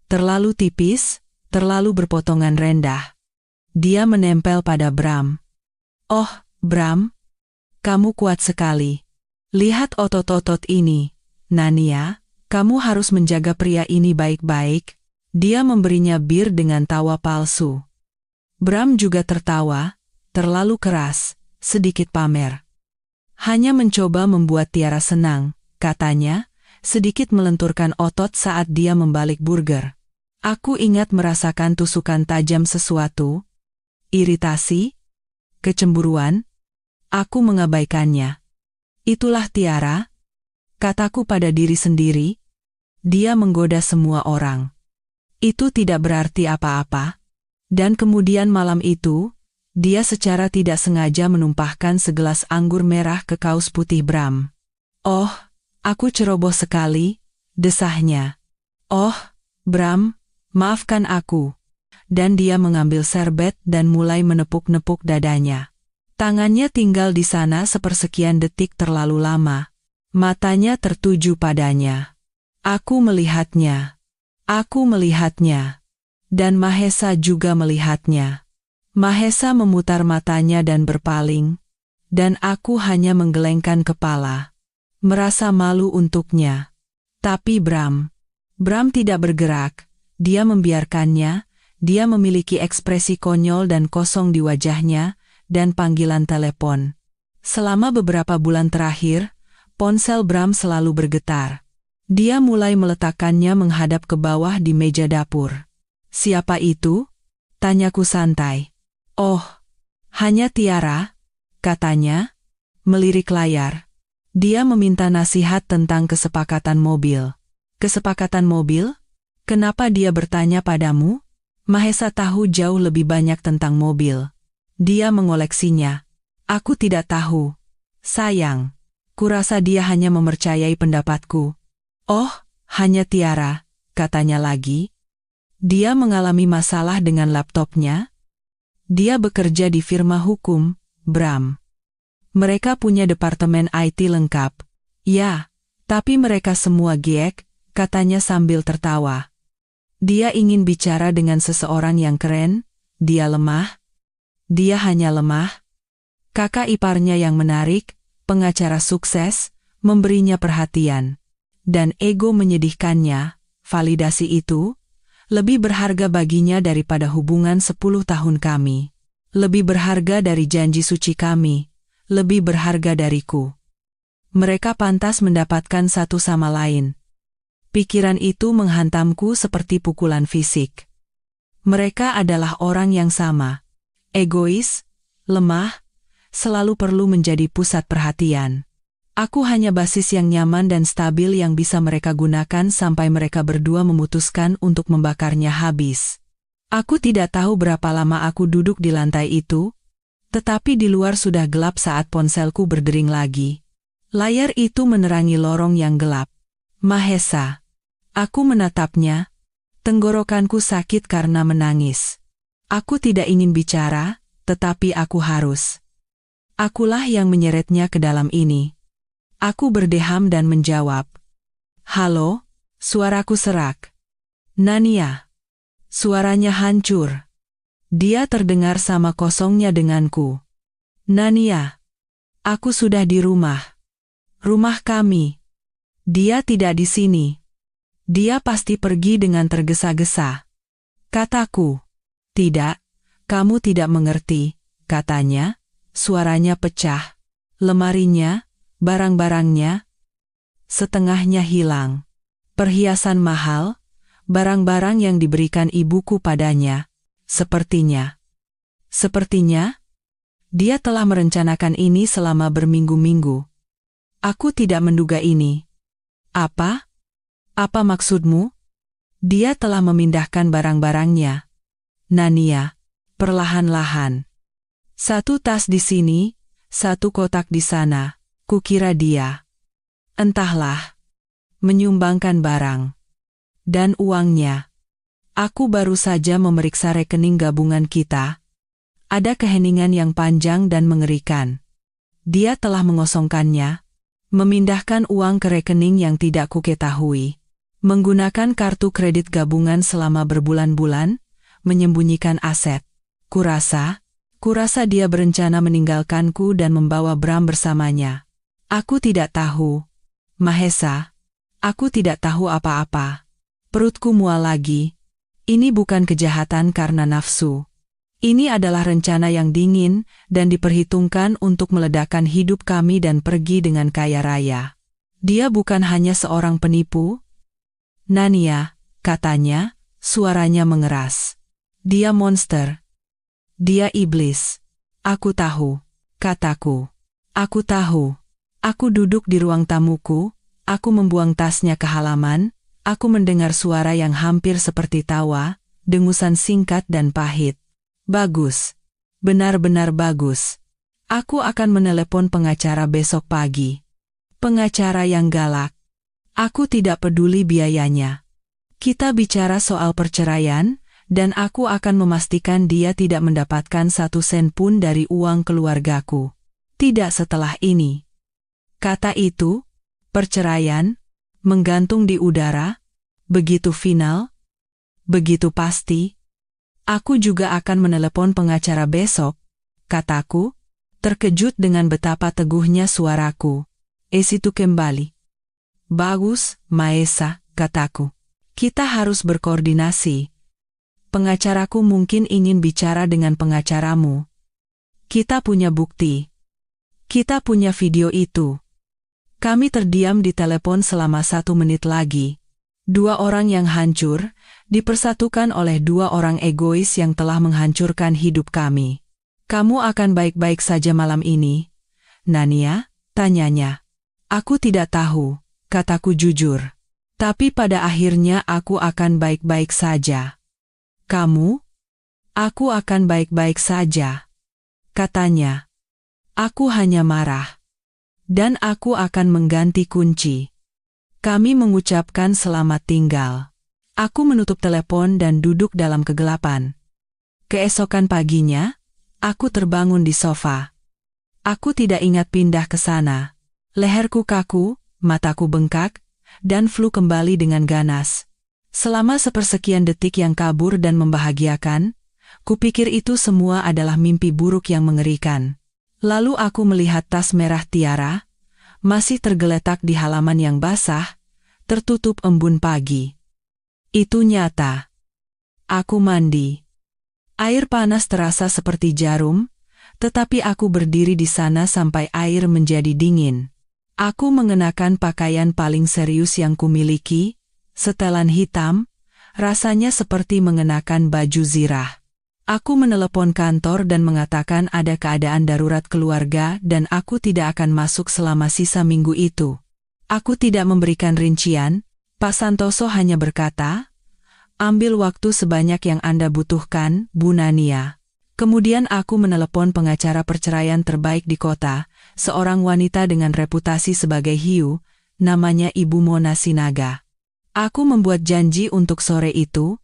Terlalu tipis, terlalu berpotongan rendah. Dia menempel pada Bram. "Oh, Bram, kamu kuat sekali. Lihat otot-otot ini, Nania, kamu harus menjaga pria ini baik-baik." Dia memberinya bir dengan tawa palsu. Bram juga tertawa, terlalu keras, sedikit pamer. Hanya mencoba membuat Tiara senang, katanya, sedikit melenturkan otot saat dia membalik burger. Aku ingat merasakan tusukan tajam sesuatu, iritasi, kecemburuan. Aku mengabaikannya. Itulah Tiara, kataku pada diri sendiri. Dia menggoda semua orang. Itu tidak berarti apa-apa. Dan kemudian malam itu, dia secara tidak sengaja menumpahkan segelas anggur merah ke kaos putih Bram. "Oh, aku ceroboh sekali," desahnya. "Oh, Bram, maafkan aku." Dan dia mengambil serbet dan mulai menepuk-nepuk dadanya. Tangannya tinggal di sana sepersekian detik terlalu lama. Matanya tertuju padanya. Aku melihatnya. Aku melihatnya. Dan Mahesa juga melihatnya. Mahesa memutar matanya dan berpaling. Dan aku hanya menggelengkan kepala, merasa malu untuknya. Tapi Bram tidak bergerak, dia membiarkannya, dia memiliki ekspresi konyol dan kosong di wajahnya, dan panggilan telepon. Selama beberapa bulan terakhir, ponsel Bram selalu bergetar. Dia mulai meletakkannya menghadap ke bawah di meja dapur. "Siapa itu?" tanyaku santai. "Oh, hanya Tiara," katanya, melirik layar. Dia meminta nasihat tentang kesepakatan mobil. "Kesepakatan mobil? Kenapa dia bertanya padamu?" Mahesa tahu jauh lebih banyak tentang mobil. Dia mengoleksinya. "Aku tidak tahu. Sayang, kurasa dia hanya mempercayai pendapatku." "Oh, hanya Tiara," katanya lagi. "Dia mengalami masalah dengan laptopnya." "Dia bekerja di firma hukum, Bram. Mereka punya departemen IT lengkap." "Ya, tapi mereka semua giek," katanya sambil tertawa. "Dia ingin bicara dengan seseorang yang keren, dia lemah. Dia hanya lemah." Kakak iparnya yang menarik, pengacara sukses, memberinya perhatian. Dan ego menyedihkannya, validasi itu, lebih berharga baginya daripada hubungan 10 tahun kami. Lebih berharga dari janji suci kami, lebih berharga dariku. Mereka pantas mendapatkan satu sama lain. Pikiran itu menghantamku seperti pukulan fisik. Mereka adalah orang yang sama. Egois, lemah, selalu perlu menjadi pusat perhatian. Aku hanya basis yang nyaman dan stabil yang bisa mereka gunakan sampai mereka berdua memutuskan untuk membakarnya habis. Aku tidak tahu berapa lama aku duduk di lantai itu, tetapi di luar sudah gelap saat ponselku berdering lagi. Layar itu menerangi lorong yang gelap. "Mahesa." Aku menatapnya, tenggorokanku sakit karena menangis. Aku tidak ingin bicara, tetapi aku harus. Akulah yang menyeretnya ke dalam ini. Aku berdeham dan menjawab. "Halo," suaraku serak. "Nania." Suaranya hancur. Dia terdengar sama kosongnya denganku. "Nania, aku sudah di rumah. Rumah kami. Dia tidak di sini. Dia pasti pergi," dengan tergesa-gesa. Kataku. "Tidak, kamu tidak mengerti," katanya, suaranya pecah. "Lemarinya, barang-barangnya, setengahnya hilang. Perhiasan mahal, barang-barang yang diberikan ibuku padanya. Sepertinya, dia telah merencanakan ini selama berminggu-minggu. Aku tidak menduga ini." "Apa? Apa maksudmu?" "Dia telah memindahkan barang-barangnya, Nania, perlahan-lahan. Satu tas di sini, satu kotak di sana. Kukira dia, entahlah, menyumbangkan barang. Dan uangnya. Aku baru saja memeriksa rekening gabungan kita. Ada keheningan yang panjang dan mengerikan. Dia telah mengosongkannya, memindahkan uang ke rekening yang tidak kuketahui, menggunakan kartu kredit gabungan selama berbulan-bulan, menyembunyikan aset. Kurasa dia berencana meninggalkanku dan membawa Bram bersamanya. Aku tidak tahu. Mahesa, aku tidak tahu apa-apa. Perutku mual lagi. Ini bukan kejahatan karena nafsu. Ini adalah rencana yang dingin dan diperhitungkan untuk meledakkan hidup kami dan pergi dengan kaya raya. Dia bukan hanya seorang penipu. "Nania," katanya, suaranya mengeras. "Dia monster. Dia iblis." "Aku tahu," kataku. "Aku tahu." Aku duduk di ruang tamuku, aku membuang tasnya ke halaman, aku mendengar suara yang hampir seperti tawa, dengusan singkat dan pahit. "Bagus. Benar-benar bagus. Aku akan menelepon pengacara besok pagi." Pengacara yang galak. Aku tidak peduli biayanya. Kita bicara soal perceraian, dan aku akan memastikan dia tidak mendapatkan 1 sen pun dari uang keluargaku. Tidak setelah ini. Kata itu, perceraian, menggantung di udara, begitu final, begitu pasti. "Aku juga akan menelepon pengacara besok," kataku, terkejut dengan betapa teguhnya suaraku. Itu kembali. Bagus, Maesa, kataku. Kita harus berkoordinasi. Pengacaraku mungkin ingin bicara dengan pengacaramu. Kita punya bukti. Kita punya video itu. Kami terdiam di telepon selama 1 menit lagi. 2 orang yang hancur, dipersatukan oleh 2 orang egois yang telah menghancurkan hidup kami. Kamu akan baik-baik saja malam ini, Nania? Tanyanya. Aku tidak tahu, kataku jujur. Tapi pada akhirnya aku akan baik-baik saja. Kamu? Aku akan baik-baik saja, katanya. Aku hanya marah. Dan aku akan mengganti kunci. Kami mengucapkan selamat tinggal. Aku menutup telepon dan duduk dalam kegelapan. Keesokan paginya, aku terbangun di sofa. Aku tidak ingat pindah ke sana. Leherku kaku, mataku bengkak, dan flu kembali dengan ganas. Selama sepersekian detik yang kabur dan membahagiakan, kupikir itu semua adalah mimpi buruk yang mengerikan. Lalu aku melihat tas merah Tiara, masih tergeletak di halaman yang basah, tertutup embun pagi. Itu nyata. Aku mandi. Air panas terasa seperti jarum, tetapi aku berdiri di sana sampai air menjadi dingin. Aku mengenakan pakaian paling serius yang kumiliki, setelan hitam, rasanya seperti mengenakan baju zirah. Aku menelepon kantor dan mengatakan ada keadaan darurat keluarga dan aku tidak akan masuk selama sisa minggu itu. Aku tidak memberikan rincian, Pak Santoso hanya berkata, "Ambil waktu sebanyak yang Anda butuhkan, Bu Nania." Kemudian aku menelepon pengacara perceraian terbaik di kota, seorang wanita dengan reputasi sebagai hiu, namanya Ibu Mona Sinaga. Aku membuat janji untuk sore itu.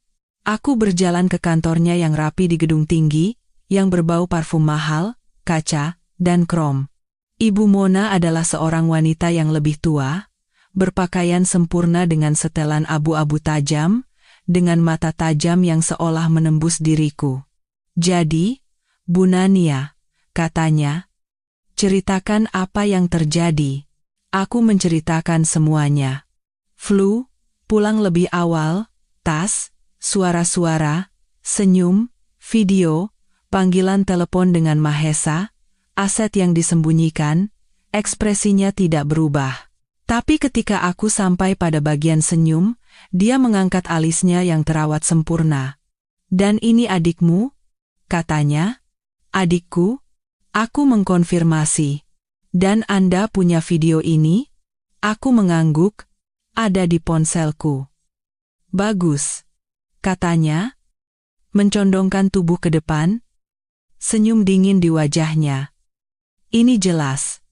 Aku berjalan ke kantornya yang rapi di gedung tinggi, yang berbau parfum mahal, kaca, dan krom. Ibu Mona adalah seorang wanita yang lebih tua, berpakaian sempurna dengan setelan abu-abu tajam, dengan mata tajam yang seolah menembus diriku. "Jadi, Bu Nania," katanya, "ceritakan apa yang terjadi." Aku menceritakan semuanya. Flu, pulang lebih awal, tas, suara-suara, senyum, video, panggilan telepon dengan Mahesa, aset yang disembunyikan, ekspresinya tidak berubah. Tapi ketika aku sampai pada bagian senyum, dia mengangkat alisnya yang terawat sempurna. "Dan ini adikmu?" katanya. "Adikku?" Aku mengkonfirmasi. "Dan Anda punya video ini?" Aku mengangguk. "Ada di ponselku." "Bagus," katanya, mencondongkan tubuh ke depan, senyum dingin di wajahnya. "Ini jelas.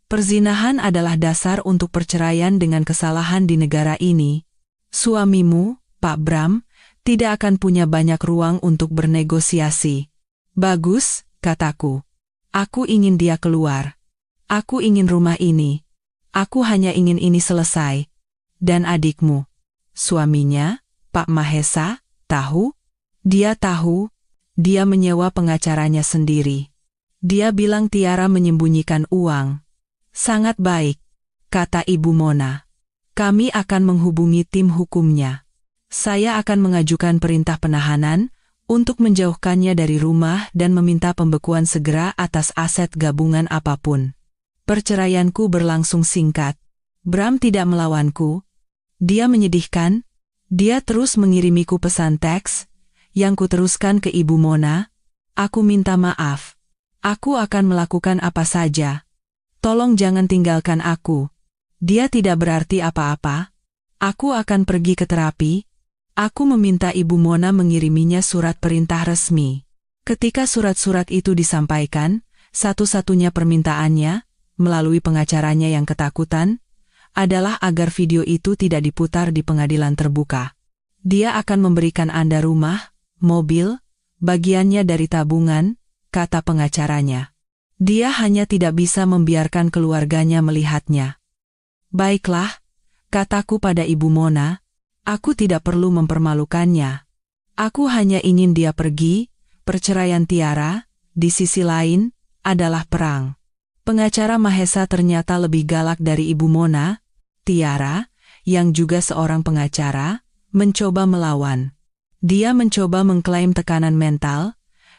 Perzinahan adalah dasar untuk perceraian dengan kesalahan di negara ini. Suamimu, Pak Bram, tidak akan punya banyak ruang untuk bernegosiasi." "Bagus," kataku. "Aku ingin dia keluar. Aku ingin rumah ini. Aku hanya ingin ini selesai." "Dan adikmu?" "Suaminya, Pak Mahesa, tahu?" "Dia tahu. Dia menyewa pengacaranya sendiri. Dia bilang Tiara menyembunyikan uang." "Sangat baik," kata Ibu Mona. "Kami akan menghubungi tim hukumnya. Saya akan mengajukan perintah penahanan untuk menjauhkannya dari rumah dan meminta pembekuan segera atas aset gabungan apapun." Perceraianku berlangsung singkat. Bram tidak melawanku. Dia menyedihkan. Dia terus mengirimiku pesan teks, yang kuteruskan ke Ibu Mona. "Aku minta maaf. Aku akan melakukan apa saja. Tolong jangan tinggalkan aku. Dia tidak berarti apa-apa. Aku akan pergi ke terapi." Aku meminta Ibu Mona mengiriminya surat perintah resmi. Ketika surat-surat itu disampaikan, satu-satunya permintaannya, melalui pengacaranya yang ketakutan, adalah agar video itu tidak diputar di pengadilan terbuka. "Dia akan memberikan Anda rumah, mobil, bagiannya dari tabungan," kata pengacaranya. "Dia hanya tidak bisa membiarkan keluarganya melihatnya." "Baiklah," kataku pada Ibu Mona, "aku tidak perlu mempermalukannya. Aku hanya ingin dia pergi." Perceraian Tiara, di sisi lain, adalah perang. Pengacara Mahesa ternyata lebih galak dari Ibu Mona. Tiara, yang juga seorang pengacara, mencoba melawan. Dia mencoba mengklaim tekanan mental.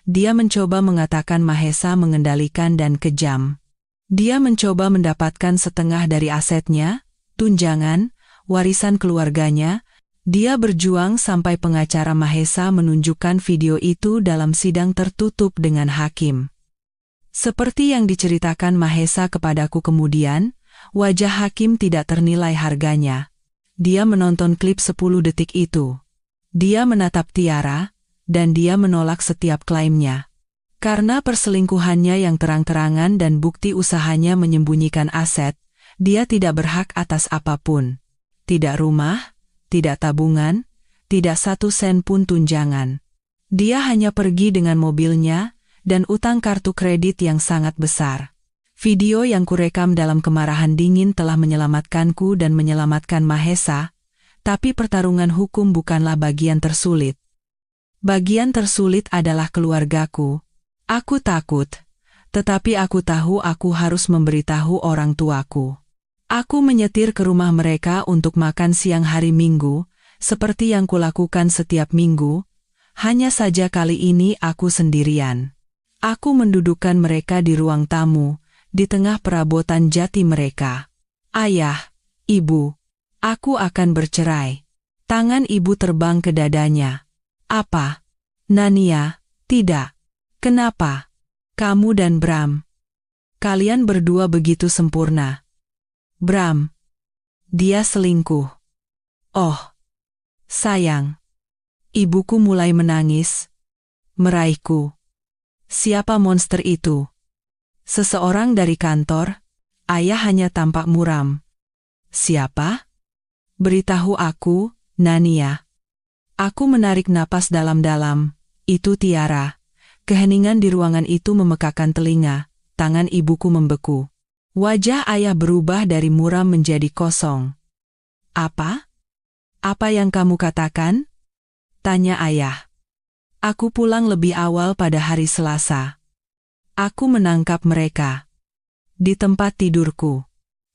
Dia mencoba mengatakan Mahesa mengendalikan dan kejam. Dia mencoba mendapatkan setengah dari asetnya, tunjangan, warisan keluarganya. Dia berjuang sampai pengacara Mahesa menunjukkan video itu dalam sidang tertutup dengan hakim. Seperti yang diceritakan Mahesa kepadaku kemudian, wajah hakim tidak ternilai harganya. Dia menonton klip 10 detik itu. Dia menatap Tiara, dan dia menolak setiap klaimnya. Karena perselingkuhannya yang terang-terangan dan bukti usahanya menyembunyikan aset, dia tidak berhak atas apapun. Tidak rumah, tidak tabungan, tidak 1 sen pun tunjangan. Dia hanya pergi dengan mobilnya, dan utang kartu kredit yang sangat besar. Video yang kurekam dalam kemarahan dingin telah menyelamatkanku dan menyelamatkan Mahesa, tapi pertarungan hukum bukanlah bagian tersulit. Bagian tersulit adalah keluargaku. Aku takut, tetapi aku tahu aku harus memberitahu orang tuaku. Aku menyetir ke rumah mereka untuk makan siang hari Minggu, seperti yang kulakukan setiap minggu, hanya saja kali ini aku sendirian. Aku mendudukkan mereka di ruang tamu, di tengah perabotan jati mereka. Ayah, ibu, aku akan bercerai. Tangan ibu terbang ke dadanya. Apa? Nania, tidak. Kenapa? Kamu dan Bram. Kalian berdua begitu sempurna. Bram. Dia selingkuh. Oh. Sayang. Ibuku mulai menangis. Meraihku. Siapa monster itu? Seseorang dari kantor. Ayah hanya tampak muram. Siapa? Beritahu aku, Nania. Aku menarik napas dalam-dalam. Itu Tiara. Keheningan di ruangan itu memekakkan telinga. Tangan ibuku membeku. Wajah ayah berubah dari muram menjadi kosong. Apa? Apa yang kamu katakan? Tanya ayah. Aku pulang lebih awal pada hari Selasa. Aku menangkap mereka. Di tempat tidurku.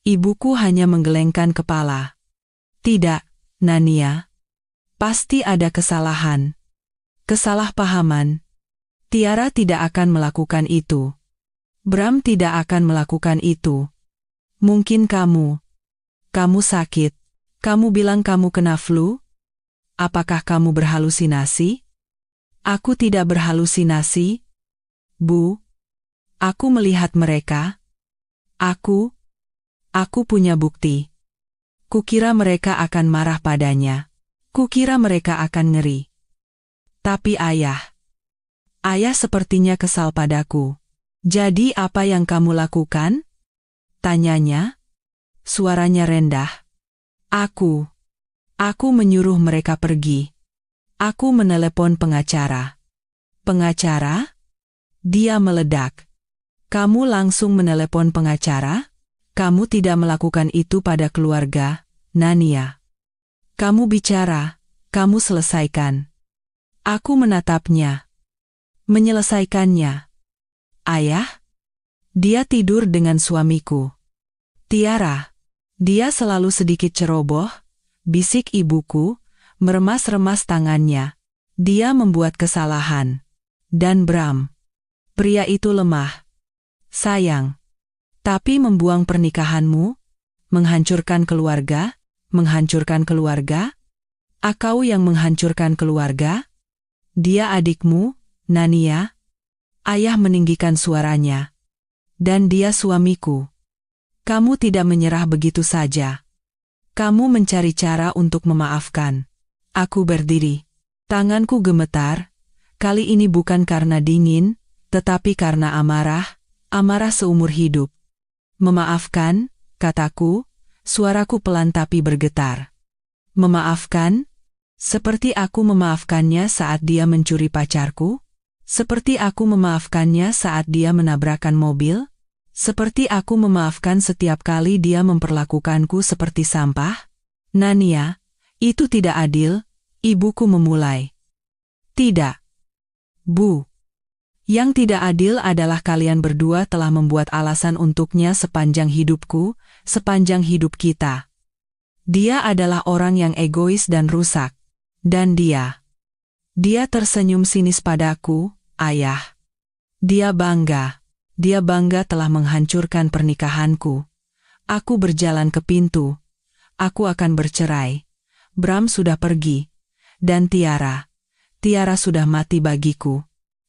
Ibuku hanya menggelengkan kepala. Tidak, Nania. Pasti ada kesalahan. Kesalahpahaman. Tiara tidak akan melakukan itu. Bram tidak akan melakukan itu. Mungkin kamu. Kamu sakit. Kamu bilang kamu kena flu? Apakah kamu berhalusinasi? Aku tidak berhalusinasi. Bu. Aku melihat mereka. Aku punya bukti. Kukira mereka akan marah padanya. Kukira mereka akan ngeri. Tapi ayah sepertinya kesal padaku. Jadi apa yang kamu lakukan? Tanyanya. Suaranya rendah. Aku menyuruh mereka pergi. Aku menelepon pengacara. Pengacara? Dia meledak. Kamu langsung menelepon pengacara? Kamu tidak melakukan itu pada keluarga, Nania. Kamu bicara, kamu selesaikan. Aku menatapnya. Menyelesaikannya. Ayah? Dia tidur dengan suamiku. Tiara. Dia selalu sedikit ceroboh, bisik ibuku, meremas-remas tangannya. Dia membuat kesalahan. Dan Bram. Pria itu lemah. Sayang. Tapi membuang pernikahanmu? Menghancurkan keluarga? Menghancurkan keluarga? Akau yang menghancurkan keluarga? Dia adikmu, Nania? Ayah meninggikan suaranya. Dan dia suamiku. Kamu tidak menyerah begitu saja. Kamu mencari cara untuk memaafkan. Aku berdiri. Tanganku gemetar. Kali ini bukan karena dingin, tetapi karena amarah seumur hidup. Memaafkan, kataku, suaraku pelan tapi bergetar. Memaafkan? Seperti aku memaafkannya saat dia mencuri pacarku? Seperti aku memaafkannya saat dia menabrakkan mobil? Seperti aku memaafkan setiap kali dia memperlakukanku seperti sampah? Nania, itu tidak adil, ibuku memulai. Tidak. Bu. Yang tidak adil adalah kalian berdua telah membuat alasan untuknya sepanjang hidupku, sepanjang hidup kita. Dia adalah orang yang egois dan rusak. Dan dia tersenyum sinis padaku, ayah. Dia bangga telah menghancurkan pernikahanku. Aku berjalan ke pintu. Aku akan bercerai. Bram sudah pergi. Dan Tiara sudah mati bagiku.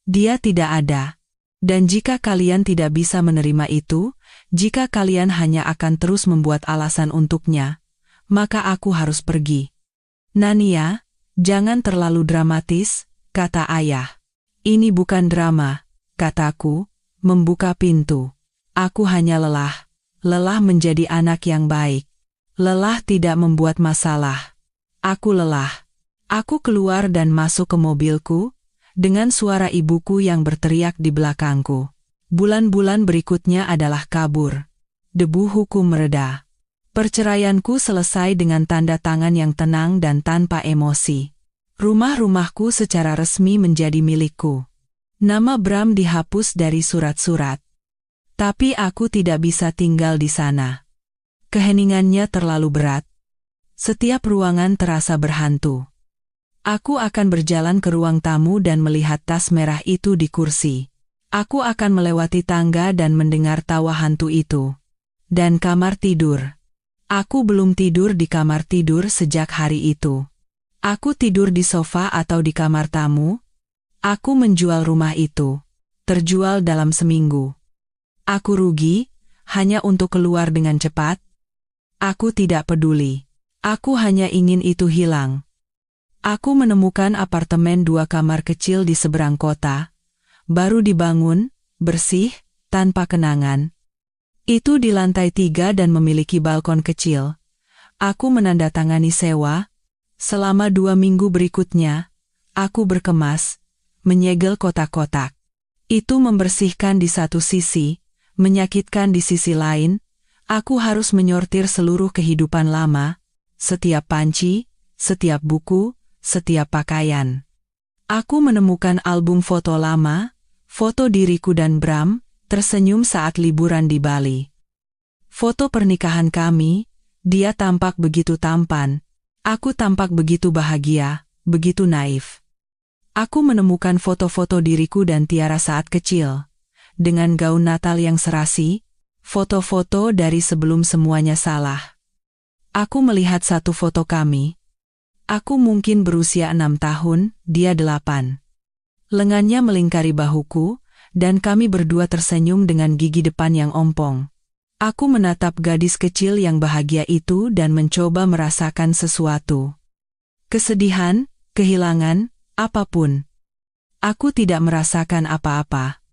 Dia tidak ada. Dan jika kalian tidak bisa menerima itu, jika kalian hanya akan terus membuat alasan untuknya, maka aku harus pergi. Nania, jangan terlalu dramatis, kata ayah. Ini bukan drama, kataku, membuka pintu. Aku hanya lelah menjadi anak yang baik. Lelah tidak membuat masalah. Aku lelah. Aku keluar dan masuk ke mobilku, dengan suara ibuku yang berteriak di belakangku. Bulan-bulan berikutnya adalah kabur. Debu hukum mereda. Perceraianku selesai dengan tanda tangan yang tenang dan tanpa emosi. Rumah-rumahku secara resmi menjadi milikku. Nama Bram dihapus dari surat-surat. Tapi aku tidak bisa tinggal di sana. Keheningannya terlalu berat. Setiap ruangan terasa berhantu. Aku akan berjalan ke ruang tamu dan melihat tas merah itu di kursi. Aku akan melewati tangga dan mendengar tawa hantu itu. Dan kamar tidur. Aku belum tidur di kamar tidur sejak hari itu. Aku tidur di sofa atau di kamar tamu. Aku menjual rumah itu. Terjual dalam seminggu. Aku rugi, hanya untuk keluar dengan cepat. Aku tidak peduli. Aku hanya ingin itu hilang. Aku menemukan apartemen 2 kamar kecil di seberang kota. Baru dibangun, bersih, tanpa kenangan. Itu di lantai 3 dan memiliki balkon kecil. Aku menandatangani sewa. Selama 2 minggu berikutnya, aku berkemas, menyegel kotak-kotak. Itu membersihkan di satu sisi, menyakitkan di sisi lain. Aku harus menyortir seluruh kehidupan lama, setiap panci, setiap buku, setiap pakaian. Aku menemukan album foto lama, foto diriku dan Bram, tersenyum saat liburan di Bali. Foto pernikahan kami, dia tampak begitu tampan. Aku tampak begitu bahagia, begitu naif. Aku menemukan foto-foto diriku dan Tiara saat kecil. Dengan gaun Natal yang serasi, foto-foto dari sebelum semuanya salah. Aku melihat satu foto kami. Aku mungkin berusia 6 tahun, dia 8. Lengannya melingkari bahuku, dan kami berdua tersenyum dengan gigi depan yang ompong. Aku menatap gadis kecil yang bahagia itu dan mencoba merasakan sesuatu. Kesedihan, kehilangan, apapun. Aku tidak merasakan apa-apa.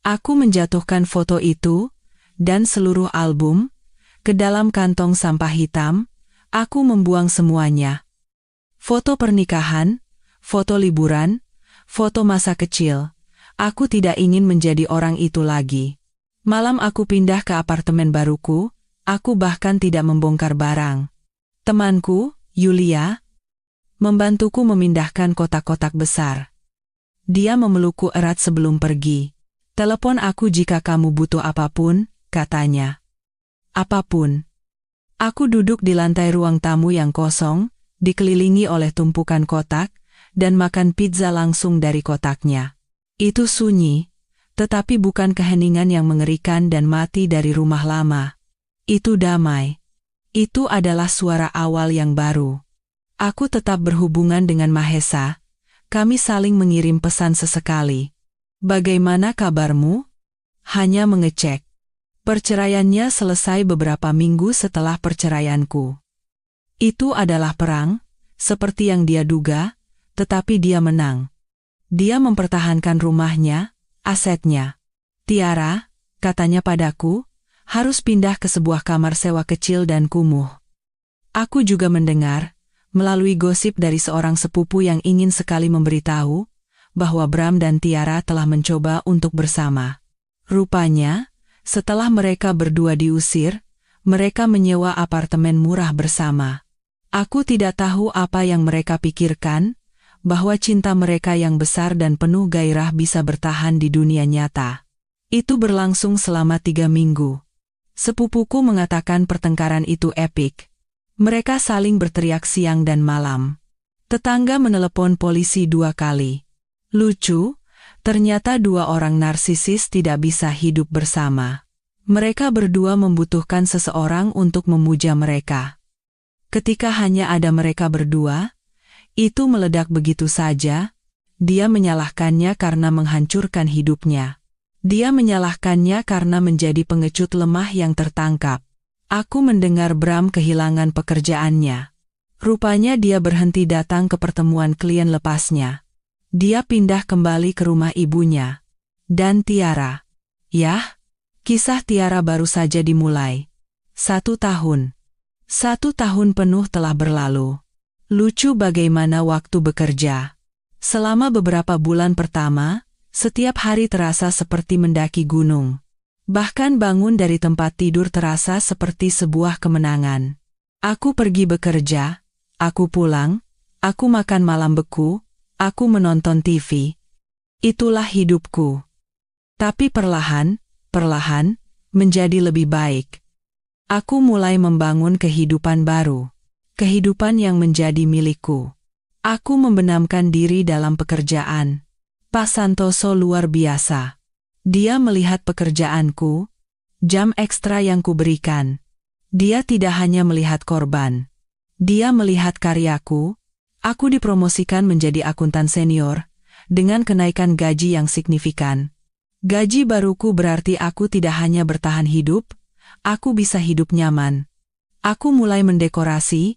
Aku menjatuhkan foto itu, dan seluruh album, ke dalam kantong sampah hitam. Aku membuang semuanya. Foto pernikahan, foto liburan, foto masa kecil. Aku tidak ingin menjadi orang itu lagi. Malam aku pindah ke apartemen baruku, aku bahkan tidak membongkar barang. Temanku, Yulia, membantuku memindahkan kotak-kotak besar. Dia memelukku erat sebelum pergi. Telepon aku jika kamu butuh apapun, katanya. Apapun. Aku duduk di lantai ruang tamu yang kosong, dikelilingi oleh tumpukan kotak, dan makan pizza langsung dari kotaknya. Itu sunyi, tetapi bukan keheningan yang mengerikan dan mati dari rumah lama. Itu damai. Itu adalah suara awal yang baru. Aku tetap berhubungan dengan Mahesa. Kami saling mengirim pesan sesekali. Bagaimana kabarmu? Hanya mengecek. Perceraiannya selesai beberapa minggu setelah perceraianku. Itu adalah perang, seperti yang dia duga, tetapi dia menang. Dia mempertahankan rumahnya, asetnya. Tiara, katanya padaku, harus pindah ke sebuah kamar sewa kecil dan kumuh. Aku juga mendengar, melalui gosip dari seorang sepupu yang ingin sekali memberitahu, bahwa Bram dan Tiara telah mencoba untuk bersama. Rupanya, setelah mereka berdua diusir, mereka menyewa apartemen murah bersama. Aku tidak tahu apa yang mereka pikirkan, bahwa cinta mereka yang besar dan penuh gairah bisa bertahan di dunia nyata. Itu berlangsung selama 3 minggu. Sepupuku mengatakan pertengkaran itu epik. Mereka saling berteriak siang dan malam. Tetangga menelepon polisi 2 kali. Lucu, ternyata 2 orang narsisis tidak bisa hidup bersama. Mereka berdua membutuhkan seseorang untuk memuja mereka. Ketika hanya ada mereka berdua, itu meledak begitu saja. Dia menyalahkannya karena menghancurkan hidupnya. Dia menyalahkannya karena menjadi pengecut lemah yang tertangkap. Aku mendengar Bram kehilangan pekerjaannya. Rupanya dia berhenti datang ke pertemuan klien lepasnya. Dia pindah kembali ke rumah ibunya. Dan Tiara. Yah, kisah Tiara baru saja dimulai. 1 tahun. 1 tahun penuh telah berlalu. Lucu bagaimana waktu bekerja. Selama beberapa bulan pertama, setiap hari terasa seperti mendaki gunung. Bahkan bangun dari tempat tidur terasa seperti sebuah kemenangan. Aku pergi bekerja, aku pulang, aku makan malam beku, aku menonton TV. Itulah hidupku. Tapi perlahan, menjadi lebih baik. Aku mulai membangun kehidupan baru. Kehidupan yang menjadi milikku. Aku membenamkan diri dalam pekerjaan. Pak Santoso luar biasa. Dia melihat pekerjaanku, jam ekstra yang kuberikan. Dia tidak hanya melihat korban. Dia melihat karyaku. Aku dipromosikan menjadi akuntan senior, dengan kenaikan gaji yang signifikan. Gaji baruku berarti aku tidak hanya bertahan hidup, aku bisa hidup nyaman. Aku mulai mendekorasi.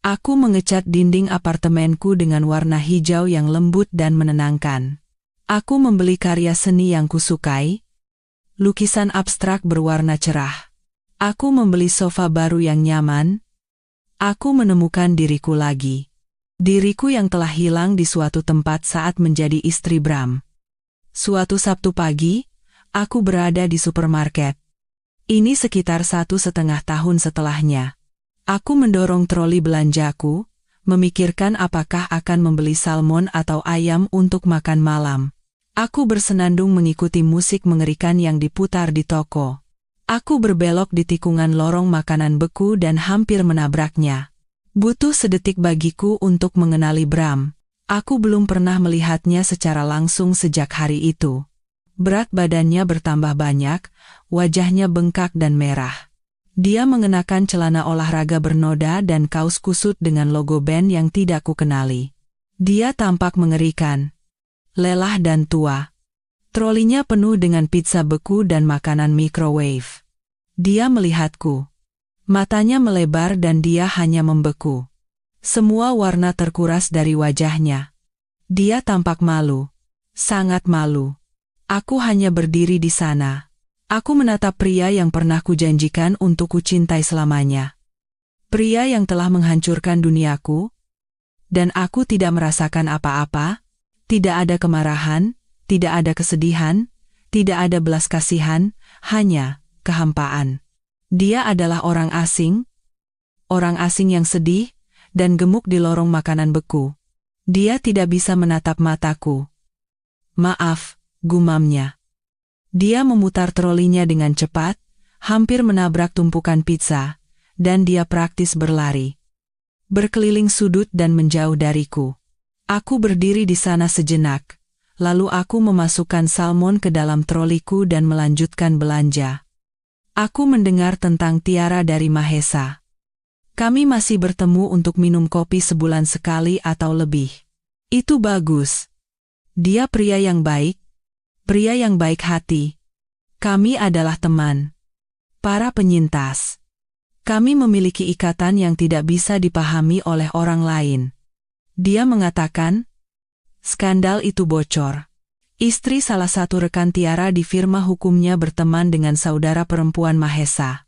Aku mengecat dinding apartemenku dengan warna hijau yang lembut dan menenangkan. Aku membeli karya seni yang kusukai, lukisan abstrak berwarna cerah. Aku membeli sofa baru yang nyaman. Aku menemukan diriku lagi. Diriku yang telah hilang di suatu tempat saat menjadi istri Bram. Suatu Sabtu pagi, aku berada di supermarket. Ini sekitar 1,5 tahun setelahnya. Aku mendorong troli belanjaku, memikirkan apakah akan membeli salmon atau ayam untuk makan malam. Aku bersenandung mengikuti musik mengerikan yang diputar di toko. Aku berbelok di tikungan lorong makanan beku dan hampir menabraknya. Butuh sedetik bagiku untuk mengenali Bram. Aku belum pernah melihatnya secara langsung sejak hari itu. Berat badannya bertambah banyak, wajahnya bengkak dan merah. Dia mengenakan celana olahraga bernoda dan kaos kusut dengan logo band yang tidak kukenali. Dia tampak mengerikan, lelah dan tua. Trolinya penuh dengan pizza beku dan makanan microwave. Dia melihatku. Matanya melebar dan dia hanya membeku. Semua warna terkuras dari wajahnya. Dia tampak malu. Sangat malu. Aku hanya berdiri di sana. Aku menatap pria yang pernah kujanjikan untuk kucintai selamanya. Pria yang telah menghancurkan duniaku. Dan aku tidak merasakan apa-apa. Tidak ada kemarahan, tidak ada kesedihan, tidak ada belas kasihan, hanya kehampaan. Dia adalah orang asing yang sedih, dan gemuk di lorong makanan beku. Dia tidak bisa menatap mataku. Maaf, gumamnya. Dia memutar trolinya dengan cepat, hampir menabrak tumpukan pizza, dan dia praktis berlari. Berkeliling sudut dan menjauh dariku. Aku berdiri di sana sejenak, lalu aku memasukkan salmon ke dalam troliku dan melanjutkan belanja. Aku mendengar tentang Tiara dari Mahesa. Kami masih bertemu untuk minum kopi sebulan sekali atau lebih. Itu bagus. Dia pria yang baik hati. Kami adalah teman. Para penyintas. Kami memiliki ikatan yang tidak bisa dipahami oleh orang lain. Dia mengatakan, skandal itu bocor. Istri salah satu rekan Tiara di firma hukumnya berteman dengan saudara perempuan Mahesa.